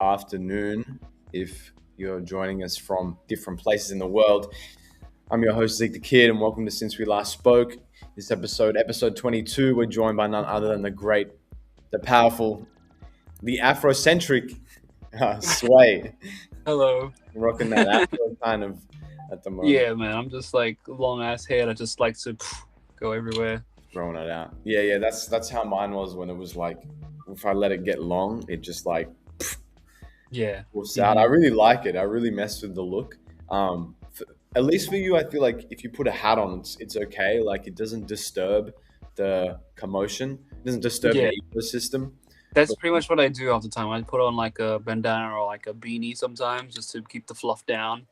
afternoon if you're joining us from different places in the world. I'm your host, Zeek the Kid, and welcome to Since We Last Spoke. This episode 22, we're joined by none other than the great, the powerful, the Afrocentric Sway. Hello. Rocking that Afro kind of at the moment, Yeah, man. I'm just like long ass hair. I just like to go everywhere. throwing it out. Yeah, that's how mine was when it was like, if I let it get long, it just like Yeah. force out. I hmm really like it. I really mess with the look. At least for you, I feel like if you put a hat on, it's okay. Like it doesn't disturb the commotion. It doesn't disturb Yeah. the ecosystem. That's But pretty much what I do all the time. I put on like a bandana or like a beanie sometimes just to keep the fluff down.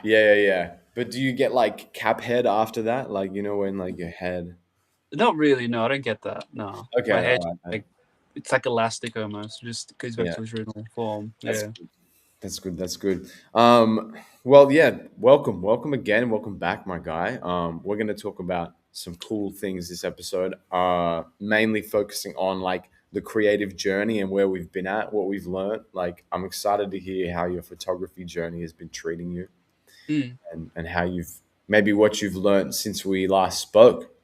yeah. But do you get like cap head after that? Like when like your head. Not really. No, I don't get that. No, my Okay, hair all right. like it's like elastic almost. It just goes back Yeah, to its original form. that's Yeah. That's good. That's good. Well, yeah. Welcome again. Welcome back, my guy. We're gonna talk about some cool things this episode. Mainly focusing on like the creative journey and where we've been at, what we've learned. Like, I'm excited to hear how your photography journey has been treating you, Mm. and how you've maybe what you've learned since we last spoke.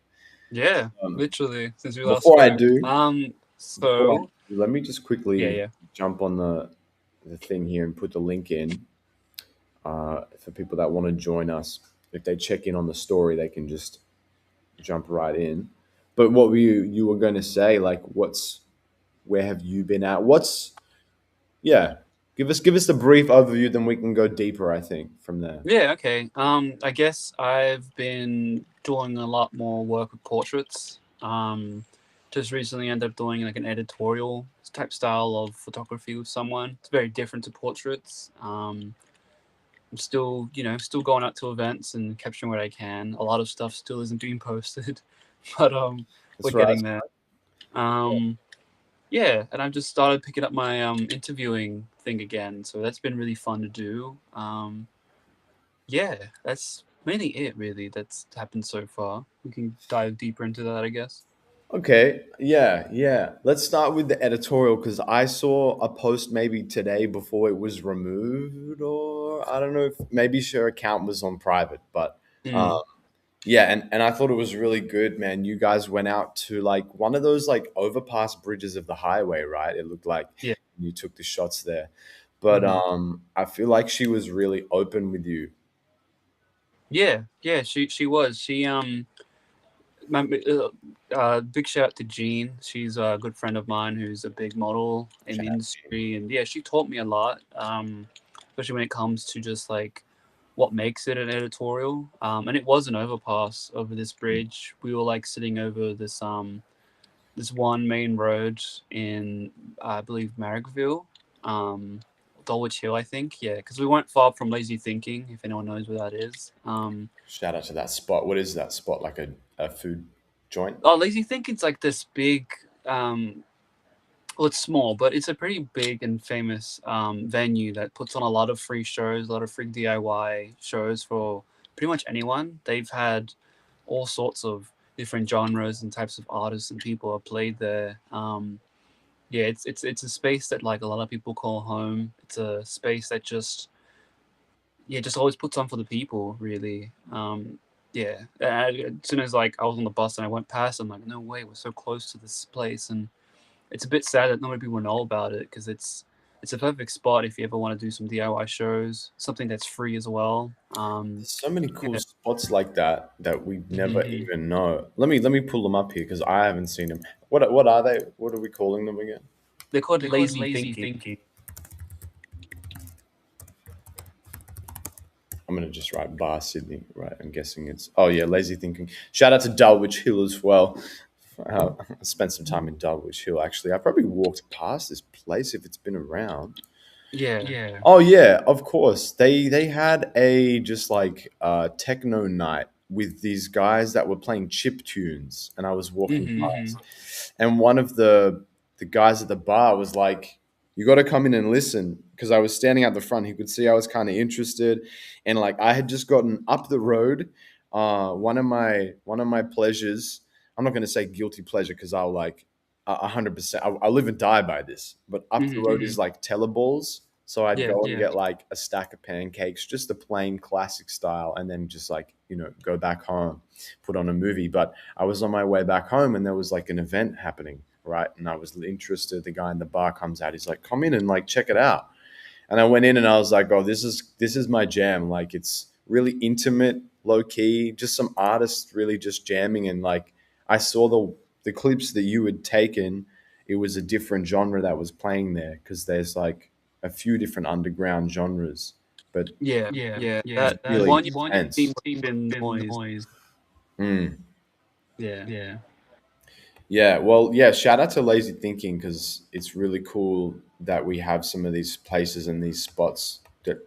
Yeah. Um, Literally since we last before I spoke. do, So let me just yeah, quickly yeah. jump on the thing here and put the link in. For people that want to join us. If they check in on the story, they can just jump right in. But what were you were going to say? Like, where have you been at? Yeah? Give us the brief overview, then we can go deeper. I think from there. Yeah, okay. I guess I've been doing a lot more work with portraits. Just recently ended up doing like an editorial type style of photography with someone. It's very different to portraits. I'm still, still going out to events and capturing what I can. A lot of stuff still isn't being posted, but we're That's right. getting there. Um, yeah, and I've just started picking up my interviewing thing again, so that's been really fun to do. Yeah, that's mainly it, really, that's happened so far. We can dive deeper into that, I guess. Okay. Yeah. Let's start with the editorial because I saw a post maybe today before it was removed, or I don't know if maybe her account was on private, but. Mm, Yeah, and I thought it was really good, man. You guys went out to like one of those like overpass bridges of the highway, right? It looked like yeah. you took the shots there. But hmm I feel like she was really open with you. Yeah, yeah, she was. My, big shout out to Jean. She's a good friend of mine who's a big model in the Shout out to you. industry, and yeah, she taught me a lot. Especially when it comes to just like what makes it an editorial. And it was an overpass over this bridge. We were like sitting over this one main road in I believe Marrickville, um, Dulwich Hill, I think. Yeah, because we weren't far from Lazy Thinking, if anyone knows where that is. Shout out to that spot. What is that spot? Like a food joint? Oh, Lazy Thinking's like this big. Well, it's small, but it's a pretty big and famous venue that puts on a lot of free shows, a lot of free DIY shows for pretty much anyone. They've had all sorts of different genres and types of artists and people have played there. Yeah, it's a space that like a lot of people call home. It's a space that just always puts on for the people, really. Yeah, as soon as like I was on the bus and I went past, I'm like, no way, we're so close to this place, and it's a bit sad that not many people know about it because it's a perfect spot if you ever want to do some DIY shows, something that's free as well. There's so many cool Yeah. spots like that we never hmm even know. Let me pull them up here because I haven't seen them. What are they? What are we calling them again? They're called They're called lazy lazy thinking. thinking. I'm gonna just write Bar Sydney, right? I'm guessing it's yeah, lazy thinking. Shout out to Dulwich Hill as well. I spent some time in Dulwich Hill actually. I probably walked past this place if it's been around. Yeah. Yeah. Oh yeah, of course. They had a just like techno night with these guys that were playing chip tunes, and I was walking hmm past, and one of the guys at the bar was like, "You got to come in and listen," because I was standing at the front. He could see I was kind of interested, and like I had just gotten up the road. One of my pleasures. I'm not going to say guilty pleasure because I'll like 100%. I live and die by this. But up the Hmm. road is like teleballs. So I'd Yeah. go and get like a stack of pancakes, just the plain classic style, and then just like, go back home, put on a movie. But I was on my way back home and there was like an event happening, right? And I was interested. The guy in the bar comes out, he's like, come in and like check it out. And I went in and I was like, oh, this is my jam. Like it's really intimate, low key, just some artists really just jamming. And like I saw the clips that you had taken, it was a different genre that was playing there because there's like a few different underground genres, but Yeah. Yeah. it's That the really one you've seen intense. must have been noise. Mm. Yeah. Yeah, well, yeah, shout out to Lazy Thinking because it's really cool that we have some of these places and these spots that,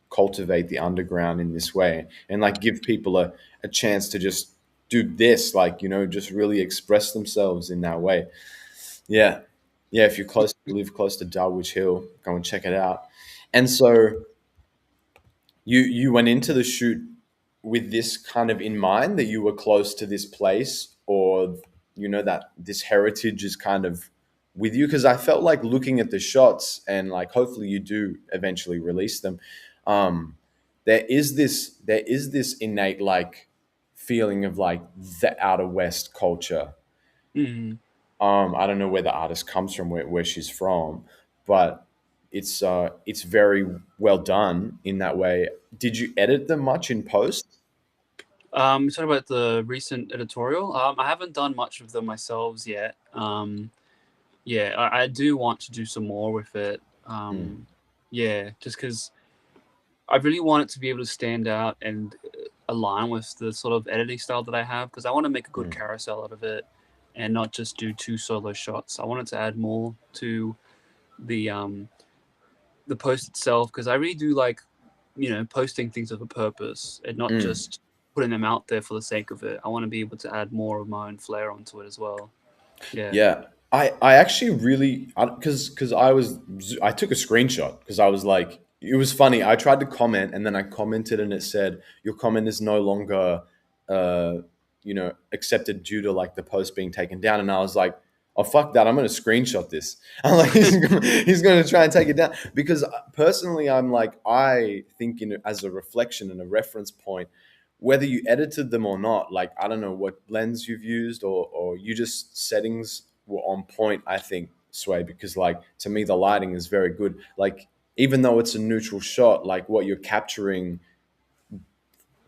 cultivate the underground in this way and like give people a chance to just do this, like, just really express themselves in that way. Yeah. Yeah, if you live close to Dulwich Hill, go and check it out. And so you went into the shoot with this kind of in mind that you were close to this place, or that this heritage is kind of with you, because I felt like looking at the shots and like hopefully you do eventually release them. um there is this innate like feeling of like the outer west culture. Hmm. I don't know where the artist comes from, where she's from, but it's very well done in that way. Did you edit them much in post? Talking about the recent editorial. I haven't done much of them myself yet. Yeah, I do want to do some more with it. Mm, Yeah, just because I really want it to be able to stand out and align with the sort of editing style that I have. Because I want to make a good mm, carousel out of it, and not just do two solo shots. I wanted to add more to the um the post itself because I really do like posting things with a purpose and not mm. just putting them out there for the sake of it. I want to be able to add more of my own flair onto it as well. Yeah. Yeah, I actually really, because I took a screenshot because I was like, it was funny. I tried to comment and then I commented and it said your comment is no longer uh accepted due to like the post being taken down, and I was like, oh fuck that, I'm gonna screenshot this. I'm like, he's gonna try and take it down because personally I'm like, I think in as a reflection and a reference point, whether you edited them or not, like I don't know what lens you've used, or you just settings were on point, I think, Sway, because like to me the lighting is very good. Like even though it's a neutral shot, like what you're capturing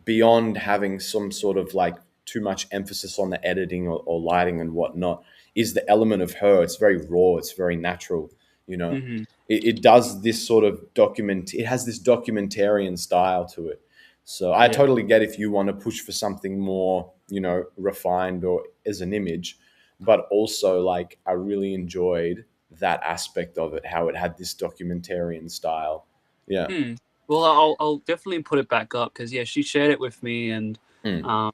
beyond having some sort of like too much emphasis on the editing or lighting and whatnot is the element of her. It's very raw, it's very natural, you know. Hmm. It does this sort of it has this documentarian style to it. So I Yeah. totally get if you want to push for something more, refined or as an image, but also like I really enjoyed that aspect of it, how it had this documentarian style. Yeah. Hmm. Well, I'll definitely put it back up because yeah, she shared it with me, and Mm. um,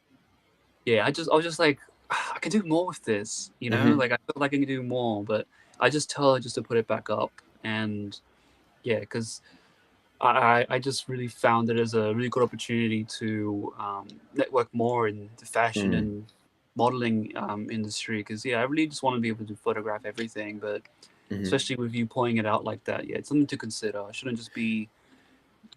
yeah, I was just like, I can do more with this, Hmm. like I feel like I can do more, but I just tell her just to put it back up, and yeah, because I just really found it as a really good opportunity to network more in the fashion Mm. and modeling industry. Because yeah, I really just want to be able to photograph everything, but Hmm. especially with you pointing it out like that, yeah, it's something to consider. I shouldn't just be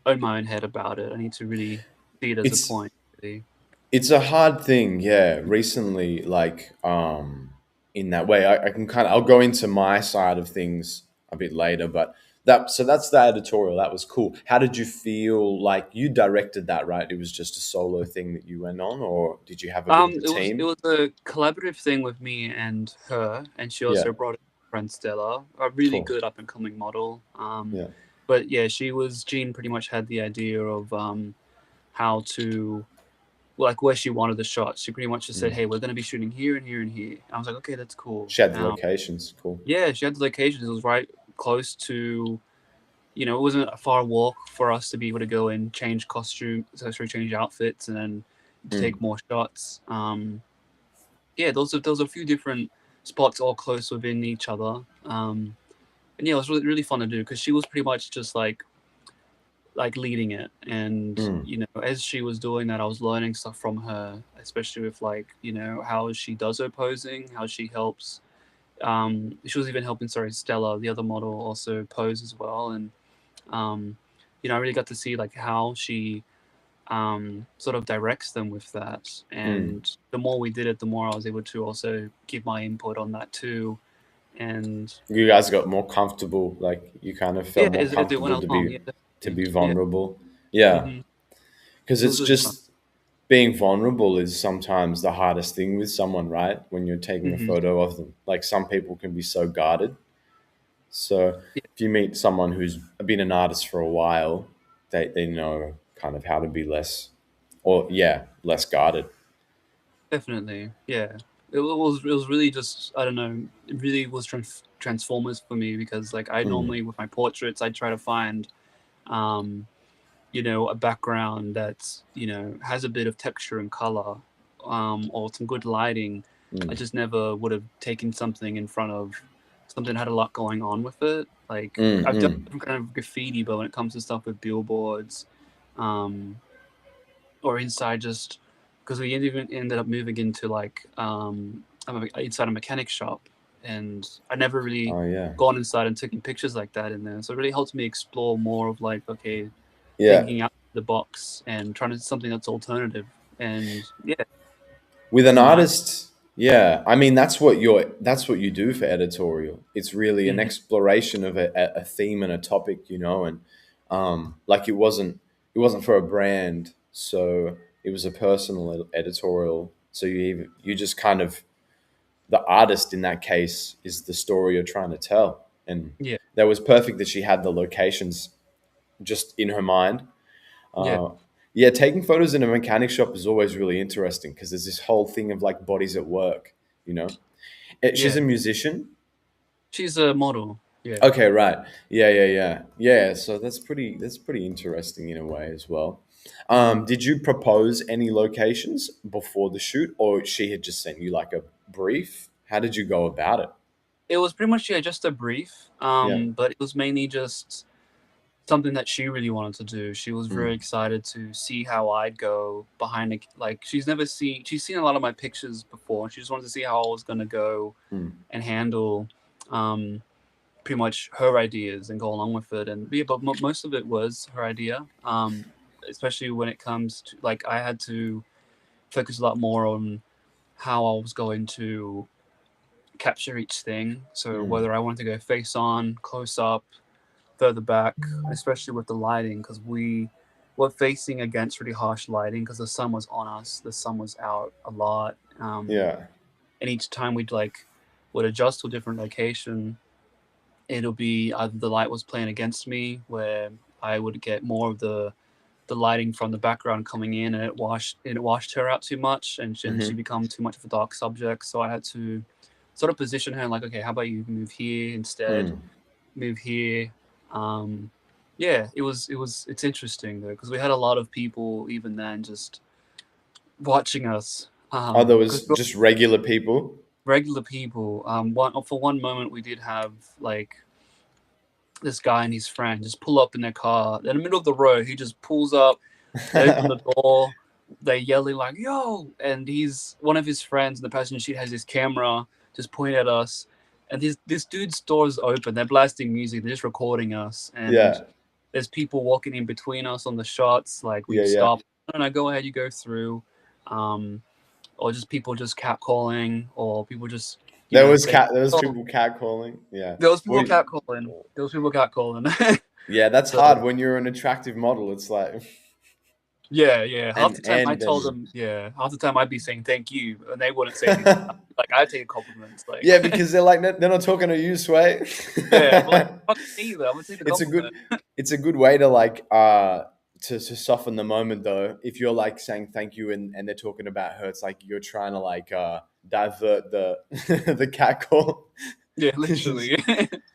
in my own head about it. I need to really see it as a It's point. Really. it's a hard thing, yeah. Recently, like in that way, I can kind of I'll go into my side of things a bit later, but that's the editorial. That was cool. How did you feel? Like you directed that, right? It was just a solo thing that you went on, or did you have a bit of a It team? was a collaborative thing with me and her, and she Yeah, also brought in her friend Stella, a really cool. good up and coming model. Yeah. But yeah, Jean pretty much had the idea of how to like where she wanted the shots. She pretty much just said, Mm. "Hey, we're gonna be shooting here and here and here." I was like, "Okay, that's cool." She had the locations, cool. Yeah, she had the locations. It was right close to, it wasn't a far walk for us to be able to go and change costumes, so sorry, change outfits, and then to Mm. take more shots. Yeah, those are a few different spots all close within each other. And yeah, it was really really fun to do because she was pretty much just like leading it, and Mm. as she was doing that, I was learning stuff from her, especially with like how she does her posing, how she helps She was even helping, sorry, Stella, the other model, also pose as well. And I really got to see like how she sort of directs them with that. Mm. And the more we did it, the more I was able to also give my input on that too. And You guys got more comfortable, like you kind of yeah, felt more as it went comfortable along, yeah, to definitely. be Yeah. vulnerable. Yeah, hmm because It was it's really fun. just being vulnerable is sometimes the hardest thing with someone, right? When you're taking a hmm photo of them, like some people can be so guarded. So Yeah, if you meet someone who's been an artist for a while, they know kind of how to be less, or yeah, less guarded. definitely. Yeah. It was really just, I don't know, it really was transformers for me, because like I Mm, normally with my portraits I try to find um a background that's has a bit of texture and color, or some good lighting. I mm, just never would have taken something in front of something that had a lot going on with it. Like mm, I've done mm. different kind of graffiti, but when it comes to stuff with billboards, um, or inside, just because we ended up moving into like inside a mechanic shop, and I never really Oh yeah, gone inside and taken pictures like that in there. So it really helped me explore more of like, okay, yeah. thinking out the box and trying to something that's alternative. And yeah, With it an was nice. artist, yeah, I mean that's what you do for editorial. It's really an hmm exploration of a theme and a topic, and like it wasn't for a brand, so it was a personal editorial. So you just kind of, the artist in that case is the story you're trying to tell, and Yeah, that was perfect that she had the locations just in her mind. yeah, uh, yeah, taking photos in a mechanic shop is always really interesting because there's this whole thing of like bodies at work, you know? She's yeah. a musician. She's a model. Yeah. Okay, right. Yeah, yeah, yeah. Yeah, so that's pretty interesting in a way as well. Did you propose any locations before the shoot, or she had just sent you like a brief? How did you go about it? It was pretty much, yeah, just a brief. Yeah. But it was mainly just something that she really wanted to do. She was very Mm, excited to see how I'd go behind the, like she's seen a lot of my pictures before, and she just wanted to see how I was gonna go mm, and handle um pretty much her ideas and go along with it. And yeah, but most of it was her idea. Especially when it comes to, like, I had to focus a lot more on how I was going to capture each thing. So mm, whether I wanted to go face on, close up, further back, especially with the lighting, because we were facing against really harsh lighting because the sun was on us, the sun was out a lot. yeah. And each time we'd like would adjust to a different location, it'll be either the light was playing against me, where I would get more of the lighting from the background coming in, and it washed her out too much, and she Mm-hmm. become too much of a dark subject. So I had to sort of position her like, okay, how about you move here instead, Mm. move here. Um, yeah, it's interesting though, because we had a lot of people even then just watching us. Oh, there Because was just regular people. regular people. For one moment we did have like this guy and his friend just pull up in their car in the middle of the road. He just pulls up. They open the door. They yelling like "Yo!" and he's one of his friends in the passenger seat has his camera just pointing at us. And this dude's door is open. They're blasting music. They're just recording us. And Yeah, there's people walking in between us on the shots. Like yeah, we'd yeah. stop. No, no, go ahead. You go through. Or just people just catcalling, or people just say, There was "Oh, people catcalling. Yeah. those people Well, catcalling. Those people catcalling." yeah, that's So hard when you're an attractive model. It's like, yeah, yeah. Half the time I and told then them, yeah. Half the time I'd be saying thank you, and they wouldn't say anything. Like I take compliments. Like yeah, because they're like they're not talking to you, Sway. yeah, but like fuck me though. I'm gonna take the it's a good compliment. it's a good way to like to soften the moment though. If you're like saying thank you and they're talking about her, it's like you're trying to like divert the the cat call. Yeah, It's just- literally.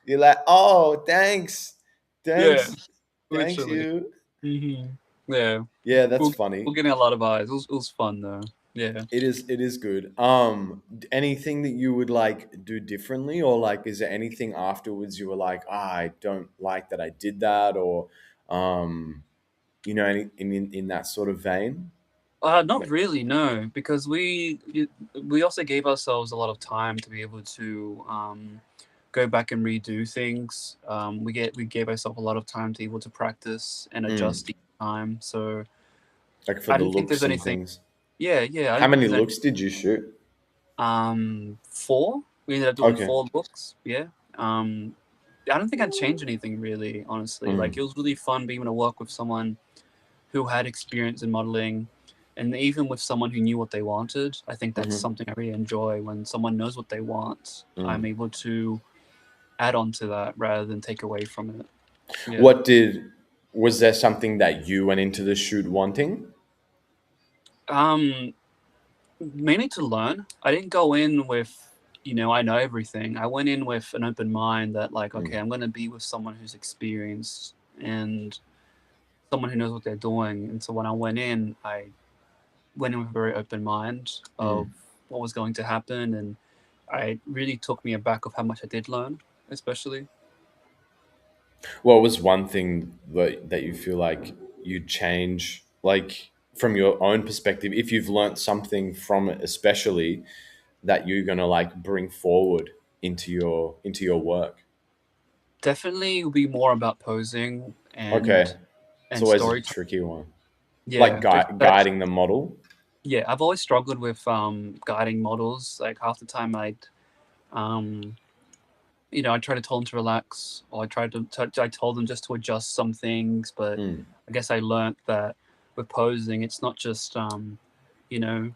you're like, oh, thanks, Yeah, thanks, thanks literally. you. hmm Yeah, Yeah, that's we're funny. getting a lot of eyes. It was fun though. Yeah. It is good. Anything that you would like do differently, or like, is there anything afterwards you were like, I don't like that I did that, or, any in that sort of vein? Not really, no, because we also gave ourselves a lot of time to be able to go back and redo things. We gave ourselves a lot of time to be able to practice and Mm. adjust each time. So Like for I the don't think there's looks and anything. things. Yeah, yeah, I How don't think many there's any. looks did you shoot? Four. We ended up doing Okay. four books. Yeah. Um, I don't think I'd change anything really, honestly. Like Mm. it was really fun being able to work with someone who had experience in modeling, and even with someone who knew what they wanted. I think that's Mm-hmm. something I really enjoy when someone knows what they want. Mm. I'm able to add on to that rather than take away from it. Yeah. What did was there something that you went into the shoot wanting? Um, Mainly to learn. I didn't go in with, I know everything. I went in with an open mind that, like, Mm. okay, I'm going to be with someone who's experienced and someone who knows what they're doing. And so when I I went in with a very open mind Mm. of what was going to happen. And I really took me aback of how much I did learn, especially. What was one thing that you feel like you'd change, like from your own perspective, if you've learnt something from it, especially that you're gonna like bring forward into your work? Definitely will be more about posing Okay, it's and always a storytelling. tricky one. Like Yeah, because guiding the model. yeah, I've always struggled with guiding models. Like half the time um I try to tell them to relax, or I told them just to adjust some things. But Mm. I guess I learned that with posing, it's not just you know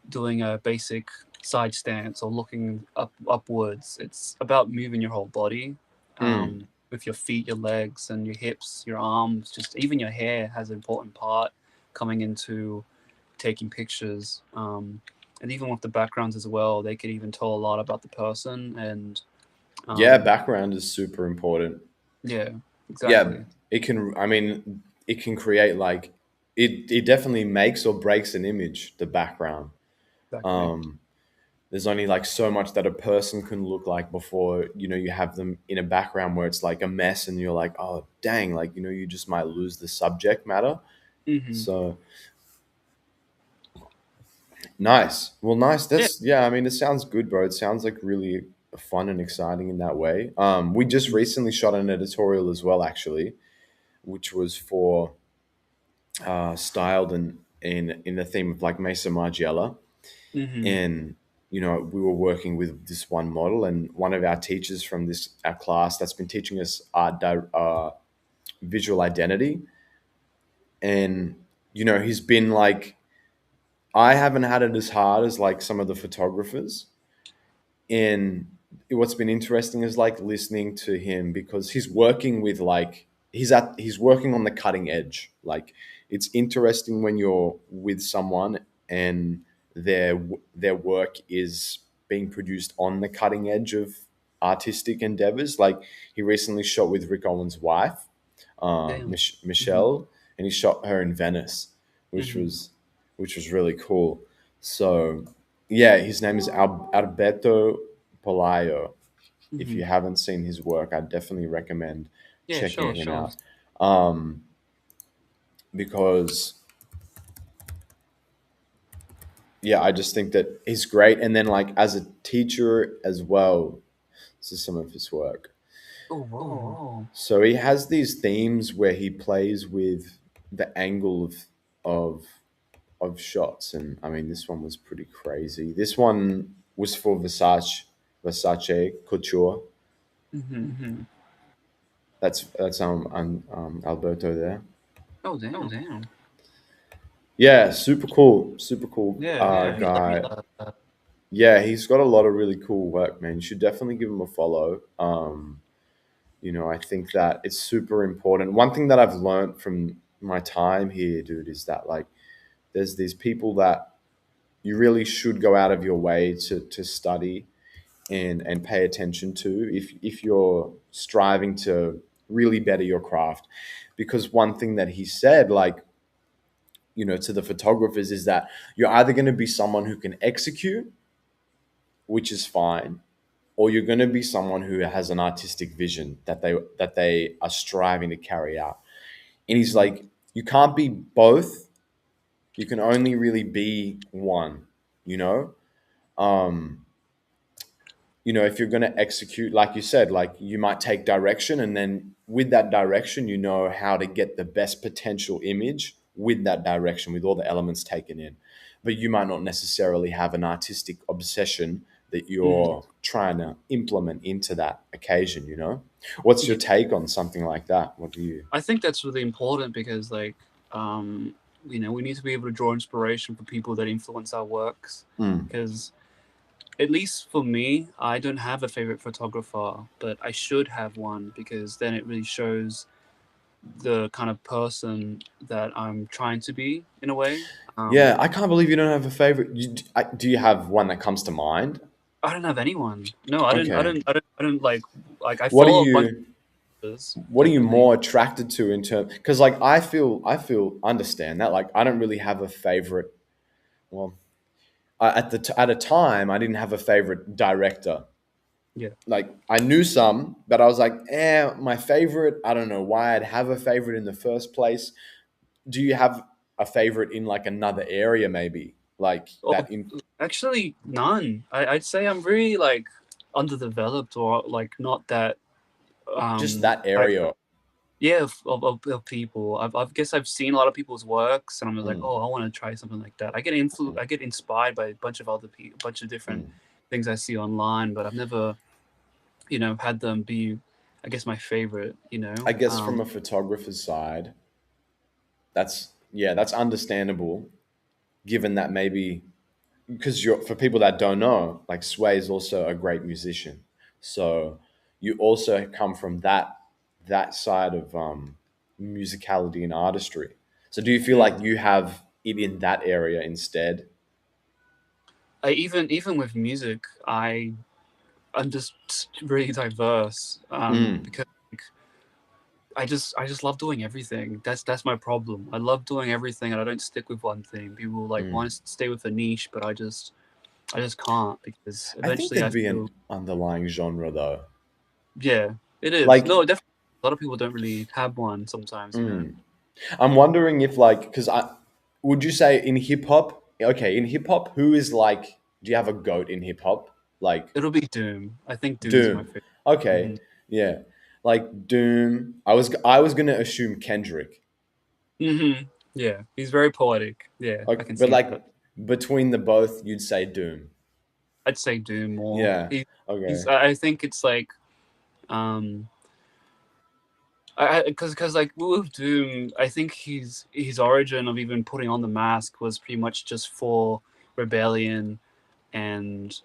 doing a basic side stance or looking upwards. It's about moving your whole body, Mm. with your feet, your legs, and your hips, your arms. Just even your hair has an important part coming into taking pictures. And even with the backgrounds as well, they could even tell a lot about the person. And Yeah, um, background is super important. yeah, Yeah, exactly, it can. I mean, it can create like it definitely makes or breaks an image. The background. exactly. Um, there's only like so much that a person can look like before you have them in a background where it's like a mess, and you're like, oh dang, like you just might lose the subject matter. Hmm. So nice. Well, nice. Yeah. That's yeah. I mean, it sounds good, bro. It sounds like really fun and exciting in that way. We just Hmm. recently shot an editorial as well, actually, which was for styled and in the theme of like Mesa Margiela, Hmm. and we were working with this one model, and one of our teachers from this our class that's been teaching us visual identity, and he's been like, I haven't had it as hard as like some of the photographers. And what's been interesting is like listening to him, because he's working with like he's working on the cutting edge. Like it's interesting when you're with someone and their work is being produced on the cutting edge of artistic endeavors. Like he recently shot with Rick Owens' wife, Damn. Hmm. Michelle, and he shot her in Venice, which Hmm. was really cool. So yeah, his name is Alberto Polayo. If Hmm. you haven't seen his work, I definitely recommend Yeah, checking sure, him sure. out. Um, because yeah, I just think that he's great. And then like as a teacher as well, this is some of his work. Oh, whoa. So he has these themes where he plays with the angle of shots, and I mean this one was pretty crazy. This one was for Versace Couture. Hmm. That's Alberto there. Oh, damn. Yeah, super cool Yeah, yeah. He showed me guy. that. Yeah, he's got a lot of really cool work, man. You should definitely give him a follow. I think that it's super important. One thing that I've learned from my time here, dude, is that like there's these people that you really should go out of your way to study and pay attention to if you're striving to really better your craft. Because one thing that he said, like, to the photographers, is that you're either going to be someone who can execute, which is fine, or you're going to be someone who has an artistic vision that they are striving to carry out. And he's Hmm. like, you can't be both You can only really be one, you know? Um, if you're going to execute, like you said, like you might take direction, and then with that direction, you know how to get the best potential image with that direction, with all the elements taken in. But you might not necessarily have an artistic obsession that Mhm. you're trying to implement into that occasion. What's your Yeah, take on something like that? What do you? I think that's really important because um, we need to be able to draw inspiration for people that influence our works. Mm. Because at least for me, I don't have a favorite photographer, but I should have one because then it really shows the kind of person that I'm trying to be in a way. Yeah, Um, I can't believe you don't have a favorite. Do you have one that comes to mind? I don't have anyone. No, I don't. I Okay. don't. I don't. I don't like. I What are follow a bunch you? of others, What are you definitely. more attracted to in terms? Because like I feel understand that. Like I don't really have a favorite. Well, at a time I didn't have a favorite director. Yeah. Like I knew some, but I was like, my favorite. I don't know why I'd have a favorite in the first place. Do you have a favorite in like another area, maybe like Oh, that in actually, none. I'd say I'm really underdeveloped or like not that just that like area? yeah of people. I guess I've seen a lot of people's works, and I'm like, Mm, oh, I want to try something like that. I get inspired by a bunch of other people, a bunch of different mm. things I see online, but I've never had them be, I guess, my favorite. I guess from a photographer's side, that's understandable. Given that maybe because you're for people that don't know, like Sway is also a great musician, so you also come from that side of musicality and artistry. So do you feel Mm. like you have it in that area instead? Even with music, I'm just really diverse Mm, because like, I just love doing everything. That's my problem. I love doing everything, and I don't stick with one thing. People like mm. want to stay with a niche, but I just can't because I think eventually I there'd be feel an underlying genre though. yeah, it is. Like, No, definitely. A lot of people don't really have one sometimes. mm, I'm wondering if like because I would you say in hip hop? Okay, in hip hop, who is like? Do you have a goat in hip hop? Like It'll be Doom. I think Doom's my Doom. favorite. Okay, Hmm. yeah, like Doom. I was gonna assume Kendrick. Hmm. Yeah, he's very poetic. Yeah, I Okay, can but see like that. between the both, you'd say Doom. I'd say Doom more. Yeah. He's. Okay. I think it's like um I because like with Doom, I think his origin of even putting on the mask was pretty much just for rebellion and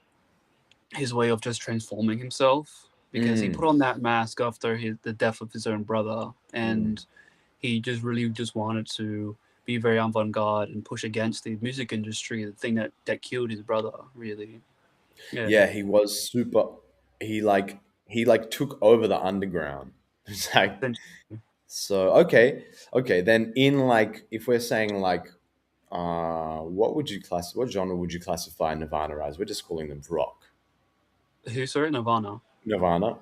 his way of just transforming himself because he put Mm, on that mask after the death of his own brother, mm. and he just really just wanted to be very avant-garde and push against the music industry, the thing that killed his brother, really. Yeah. Yeah, he was super. He like took over the underground. It's like so. Okay. Then in like if we're saying like what genre would you classify Nirvana as? We're just calling them rock. Who, sorry? Nirvana. Nirvana,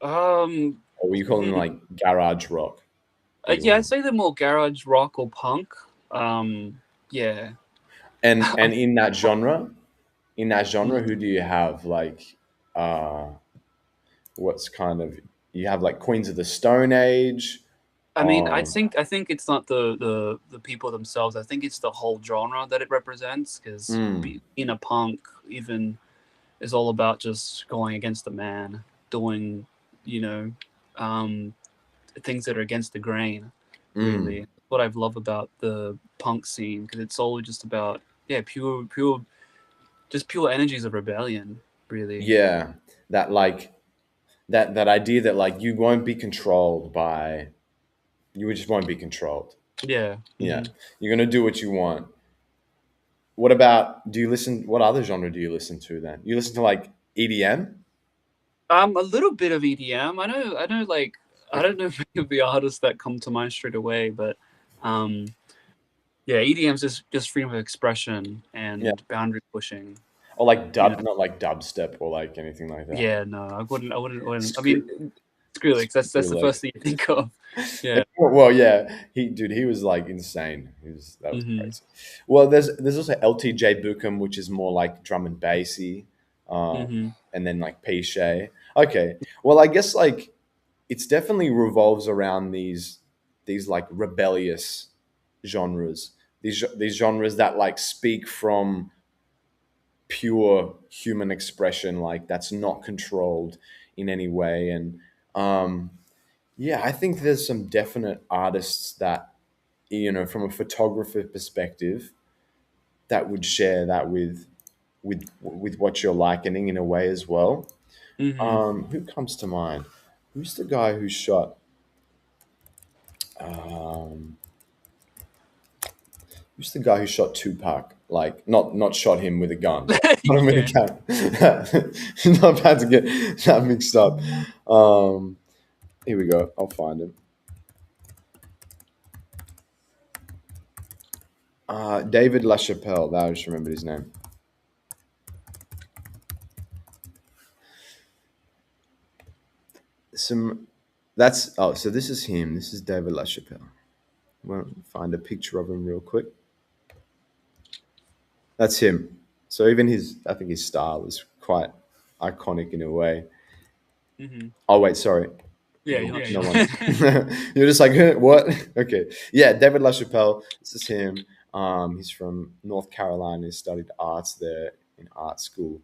Um, or were you calling them hmm, like garage rock? What do you yeah, want I'd to? say they're more garage rock or punk. Yeah. And in that genre, who Mhm. do you have like? Uh, what's kind of you have like Queens of the Stone Age. I mean, Um, I think it's not the people themselves. I think it's the whole genre that it represents. Because mm, being a punk, even, is all about just going against the man, doing, you know, um, things that are against the grain. mm. Really, what I've loved about the punk scene because it's all just about yeah, just pure energies of rebellion. Really. Yeah, that like that idea that like you won't be controlled by you just won't be controlled. Yeah. Yeah, Hmm. you're gonna do what you want. What about do you listen? What other genre do you listen to then? You listen to like EDM? A little bit of EDM. I know, like, I don't know many of the artists that come to mind straight away, but um, yeah, EDM's just freedom of expression Yeah, and boundary pushing. or like You know, not like dubstep or like anything like that. yeah, no, I wouldn't. I mean, Screw. Skrillex. That's the Skrillex. first thing you think of. Yeah. Well, yeah, he was like insane. That was Mhm. crazy. Well, there's also LTJ Bukem, which is more like drum and bassy, um, Mhm. and then like P Shay. Okay, well, I guess like it's definitely revolves around these like rebellious genres. These genres that like speak from pure human expression, like that's not controlled in any way. And um, yeah, I think there's some definite artists that, from a photographer perspective, that would share that with what you're likening in a way as well. Mhm. Who comes to mind? Who's the guy who shot? Um, who's the guy who shot Tupac? Like, not shot him with a gun, but shot him with a Yeah. gun. Not about to get that mixed up. Um, Here we go. I'll find him. David LaChapelle. That I just remembered his name. Some. That's So this is him. This is David LaChapelle. Well, find a picture of him real quick. That's him. So even I think his style is quite iconic in a way. Mhm. Oh wait, sorry. Yeah, you're not No sure. one. You're just like, "Huh, what? Okay. Yeah, David LaChapelle. This is him. He's from North Carolina. He studied arts there in art school.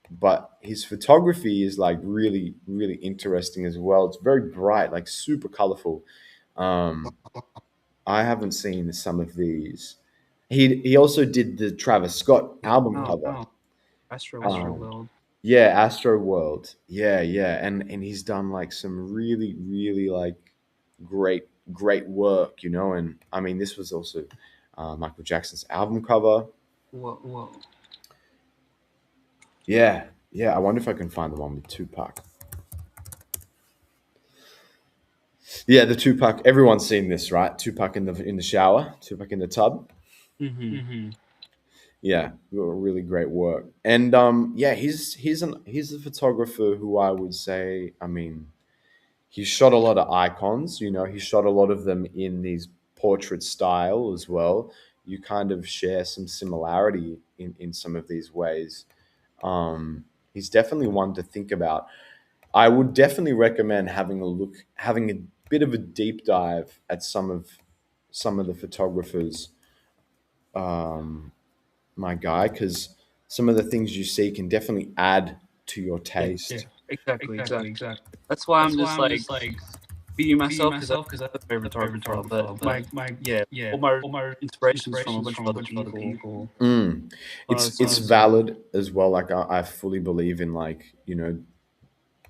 But his photography is like really, really interesting as well. It's very bright, like super colorful. Um, I haven't seen some of these. He also did the Travis Scott album Oh, cover. Astro Um, World. yeah, Astro World. Yeah, yeah, and he's done like some really, really like great work, And I mean, this was also Michael Jackson's album cover. Whoa. Yeah, yeah. I wonder if I can find the one with Tupac. Yeah, the Tupac. Everyone's seen this, right? Tupac in the shower, Tupac in the tub. Mhm. Yeah, really great work. And yeah, he's a photographer who I would say, I mean, he shot a lot of icons. He shot a lot of them in these portrait style as well. You kind of share some similarity in some of these ways. He's definitely one to think about. I would definitely recommend having a bit of a deep dive at some of the photographers, um, my guy, because some of the things you see can definitely add to your Yeah. taste. Exactly. That's why I'm just like beating myself because I'm the favorite photographer. But yeah, all my inspirations from a bunch of other people. Mm. It's So valid as well. Like I fully believe in like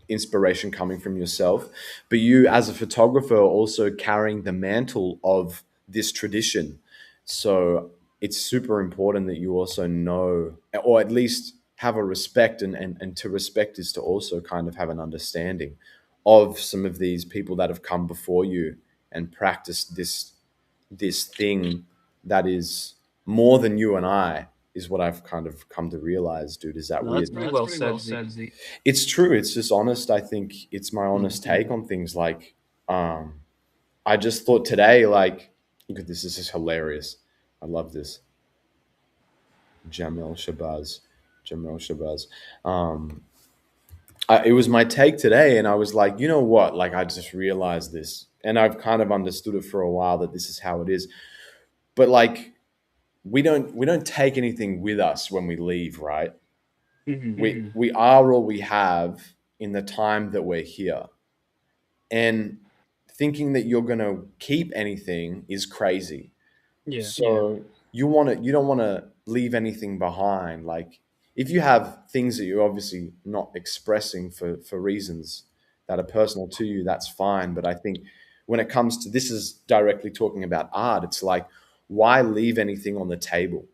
inspiration coming from yourself, but you as a photographer are also carrying the mantle of this tradition. So it's super important that you also know, or at least have a respect, and to respect is to also kind of have an understanding of some of these people that have come before you and practiced this thing that is more than you and I, is what I've kind of come to realize, dude. Is that no, that's weird? pretty well said, Zeke. It's true. It's just honest. I think it's my honest take on things. Like, um, I just thought today, like, look at this. This is hilarious. I love this. Jamel Shabazz. Jamel Shabazz. Um, it was my take today, and I was like, you know what? Like, I just realized this, and I've kind of understood it for a while that this is how it is. But like, we don't take anything with us when we leave, right? Hmm. We are all we have in the time that we're here. And thinking that you're going to keep anything is crazy. Yeah. So you don't want to leave anything behind. Like, if you have things that you're obviously not expressing for reasons that are personal to you, that's fine. But I think when it comes to this, is directly talking about art. It's like, why leave anything on the table?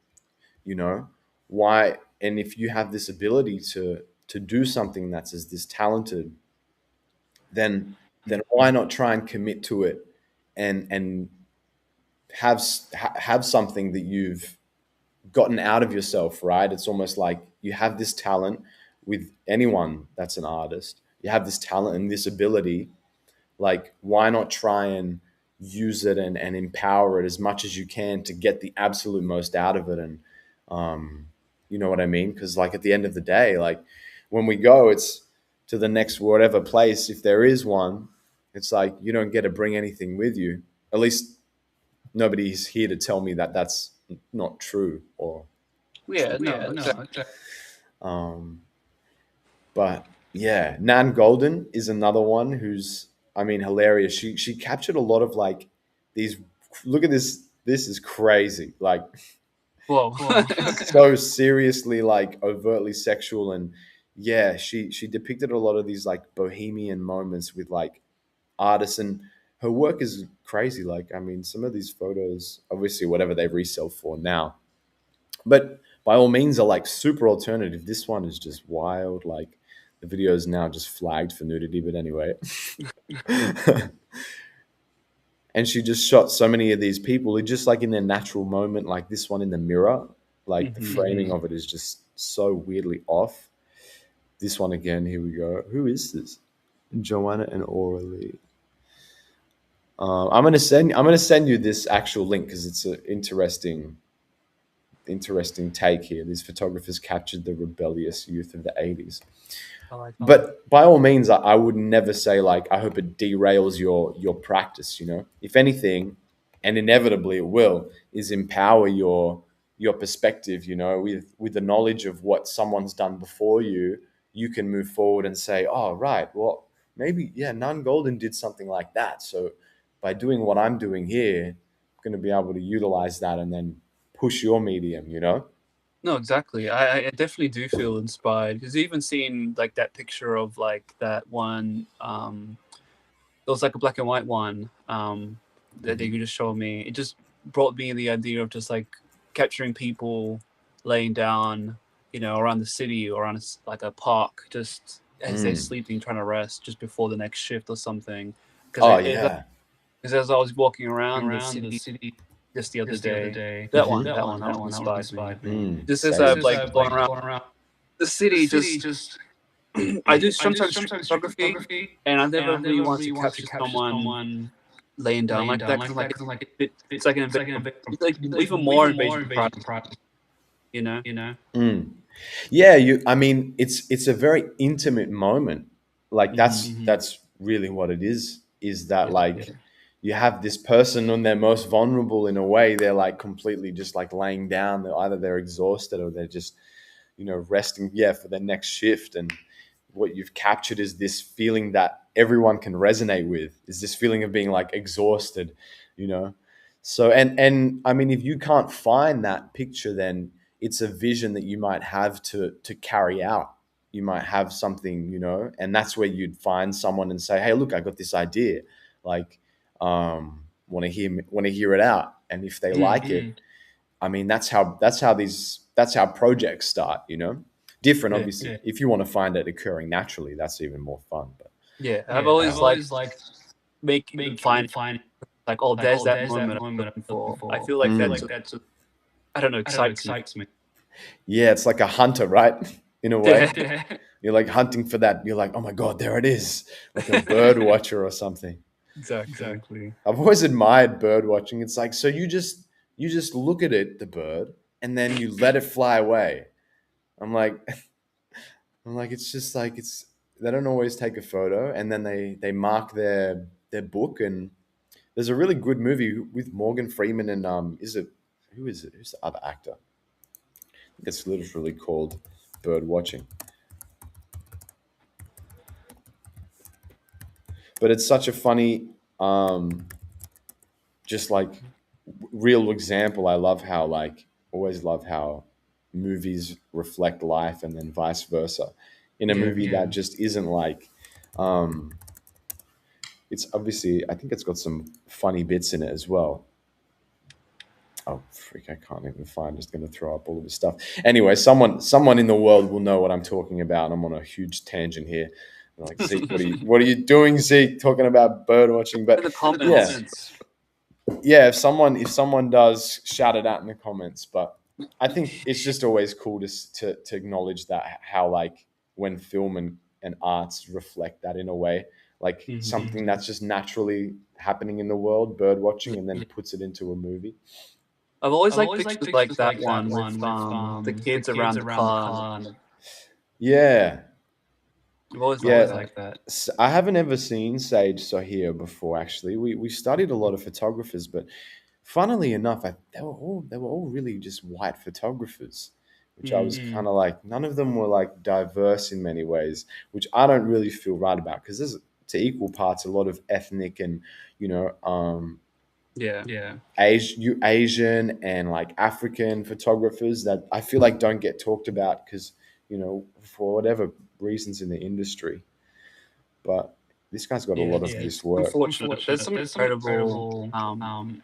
You know, why? And if you have this ability to do something that's as this talented, then why not try and commit to it, and have something that you've gotten out of yourself, right? It's almost like you have this talent. With anyone that's an artist, you have this talent and this ability, like why not try and use it and empower it as much as you can to get the absolute most out of it. And you know what I mean? Because like at the end of the day, like when we go, it's to the next whatever place, if there is one, it's like you don't get to bring anything with you. At least nobody's here to tell me that that's not true or Yeah, no, yeah, no, exactly. exactly. um But yeah, Nan Golden is another one who's, I mean, hilarious. She captured a lot of like these. Look at this. This is crazy. Like Whoa. whoa, so seriously, like overtly sexual, and yeah, she depicted a lot of these like bohemian moments with like artists, and her work is crazy. Like I mean, some of these photos, obviously, whatever they resell for now, but by all means are like super alternative. This one is just wild. Like the video is now just flagged for nudity, but anyway. And she just shot so many of these people who just like in their natural moment, like this one in the mirror, like the framing of it is just so weirdly off. This one again, here we go. Who is this? Joanna and Aurelie. I'm gonna send you this actual link because it's an interesting take here. These photographers captured the rebellious youth of the 80s. I like that. But by all means, I would never say like I hope it derails your practice. You know, if anything, and inevitably it will, is empower your perspective. You know, with the knowledge of what someone's done before you, you can move forward and say, oh right, well maybe yeah, Nun Golden did something like that. So by doing what I'm doing here, I'm going to be able to utilize that and then push your medium. You know. No, exactly. I definitely do feel inspired because even seeing like that picture of like that one, it was like a black and white one, that you just showed me. It just brought me the idea of just like capturing people laying down, around the city or around like a park, just as they're sleeping, trying to rest just before the next shift or something. Because Oh it, yeah. because as I was walking around the city just the other day, that one inspired me. Just as Same. I'm like going around the city, just I do sometimes street photography, and I never really want to capture someone laying down like that because I'm like it's like an invasion. It's like even more invasion of privacy, you know? Mm. Yeah, you. I mean, it's a very intimate moment. Like Hmm. that's really what it is. Is that Yeah, like you have this person when they're most vulnerable in a way, they're like completely just like laying down. Either they're exhausted or they're just resting, yeah, for their next shift. And what you've captured is this feeling that everyone can resonate with, is this feeling of being like exhausted, you know. So and I mean, if you can't find that picture, then it's a vision that you might have to carry out. You might have something, and that's where you'd find someone and say, hey, look, I got this idea, like want to hear it out. And if they like it, I mean, that's how projects start. Different, yeah, obviously. Yeah. If you want to find it occurring naturally, that's even more fun. But yeah. I've always liked make find like, oh, there's that moment I'm looking for. I feel like that's I don't know, excites me. yeah, it's like a hunter, right? In a way, Yeah, you're like hunting for that. You're like, oh my god, there it is, like a bird watcher or something. exactly. I've always admired bird watching. It's like so you just look at it, the bird, and then you let it fly away. I'm like, it's just like it's. They don't always take a photo, and then they mark their book. And there's a really good movie with Morgan Freeman and is it who is it? Who's the other actor? I think it's literally called Bird Watching. But it's such a funny, just like real example. I love how like always love how movies reflect life, and then vice versa. In a Yeah. movie that just isn't like, um, it's obviously I think it's got some funny bits in it as well. Oh freak! I can't even find. Just going to throw up all of this stuff. Anyway, someone in the world will know what I'm talking about. I'm on a huge tangent here. Like Zeke, what are you doing, Zeke? Talking about bird watching, In but the yeah, comments. yeah. If someone does, shout it out in the comments. But I think it's just always cool to acknowledge that how like when film and and arts reflect that in a way, like Mhm. something that's just naturally happening in the world, bird watching, and then Yeah. puts it into a movie. I've always liked pictures like that one with the kids around the car. And Yeah, I've always liked yeah. that. I haven't ever seen Sage Sahir before. Actually, we studied a lot of photographers, but funnily enough, they were all really just white photographers, which I was Mm. kind of like. None of them were like diverse in many ways, which I don't really feel right about because there's to equal parts a lot of ethnic and you know Yeah. Asian and like African photographers that I feel like don't get talked about because for whatever reasons in the industry. But this guy's got a Yeah. lot of It's this work. unfortunate. There's some incredible, African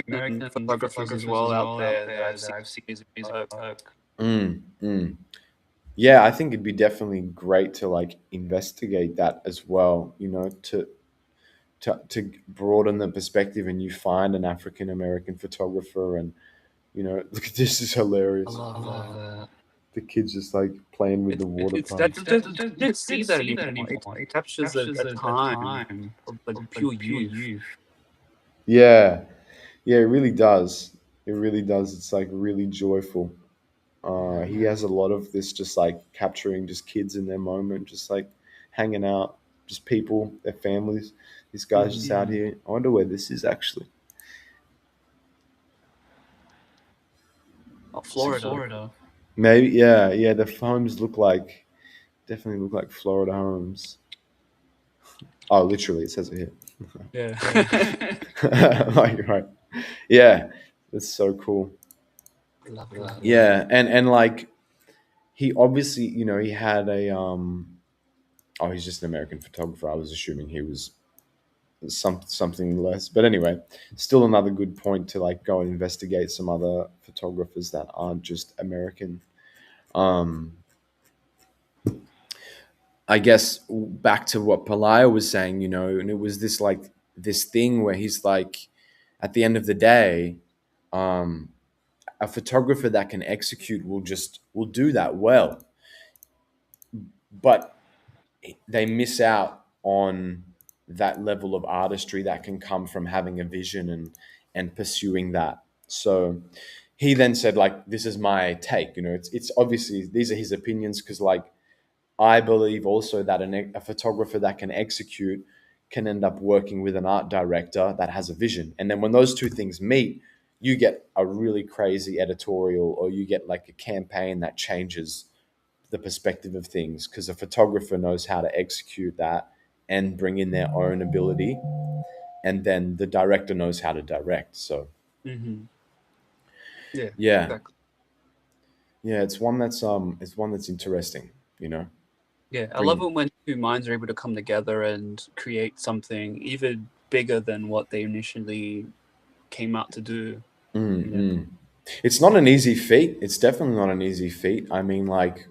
American photographers as well out there that I've seen his work. Mm, mm. Yeah, I think it'd be definitely great to like investigate that as well. To broaden the perspective, and you find an African American photographer, and look at this is I hilarious. love that. The kid's just like playing with the water It's pump. that you don't see that anymore. It captures a time of like pure youth. Yeah, yeah, it really does. It really does. It's like really joyful. He has a lot of this, just like capturing just kids in their moment, just like hanging out, just people, their families. This guy's just Hmm. out here. I wonder where this is actually. Oh, Is it Florida. maybe? Yeah, yeah. The homes definitely look like Florida homes. Oh, literally, it says it here. Yeah. Like right, yeah, that's so cool. Love that. Yeah, and like he obviously, he had a oh, he's just an American photographer. I was assuming he was something less, but anyway, still another good point to like go and investigate some other photographers that aren't just American. Um, I guess back to what Palaya was saying, and it was this like this thing where he's like, at the end of the day, um, a photographer that can execute will do that well, but they miss out on that level of artistry that can come from having a vision and pursuing that. So he then said, like, this is my take. It's obviously these are his opinions because like I believe also that a photographer that can execute can end up working with an art director that has a vision. And then when those two things meet, you get a really crazy editorial, or you get like a campaign that changes the perspective of things because a photographer knows how to execute that and bring in their own ability. And then the director knows how to direct. So, Hmm. Yeah. yeah. Exactly. Yeah, it's one that's interesting, you know. Yeah. I love Bring it when two minds are able to come together and create something even bigger than what they initially came out to do. You know. mm. It's not an easy feat. It's definitely not an easy feat. I mean, like,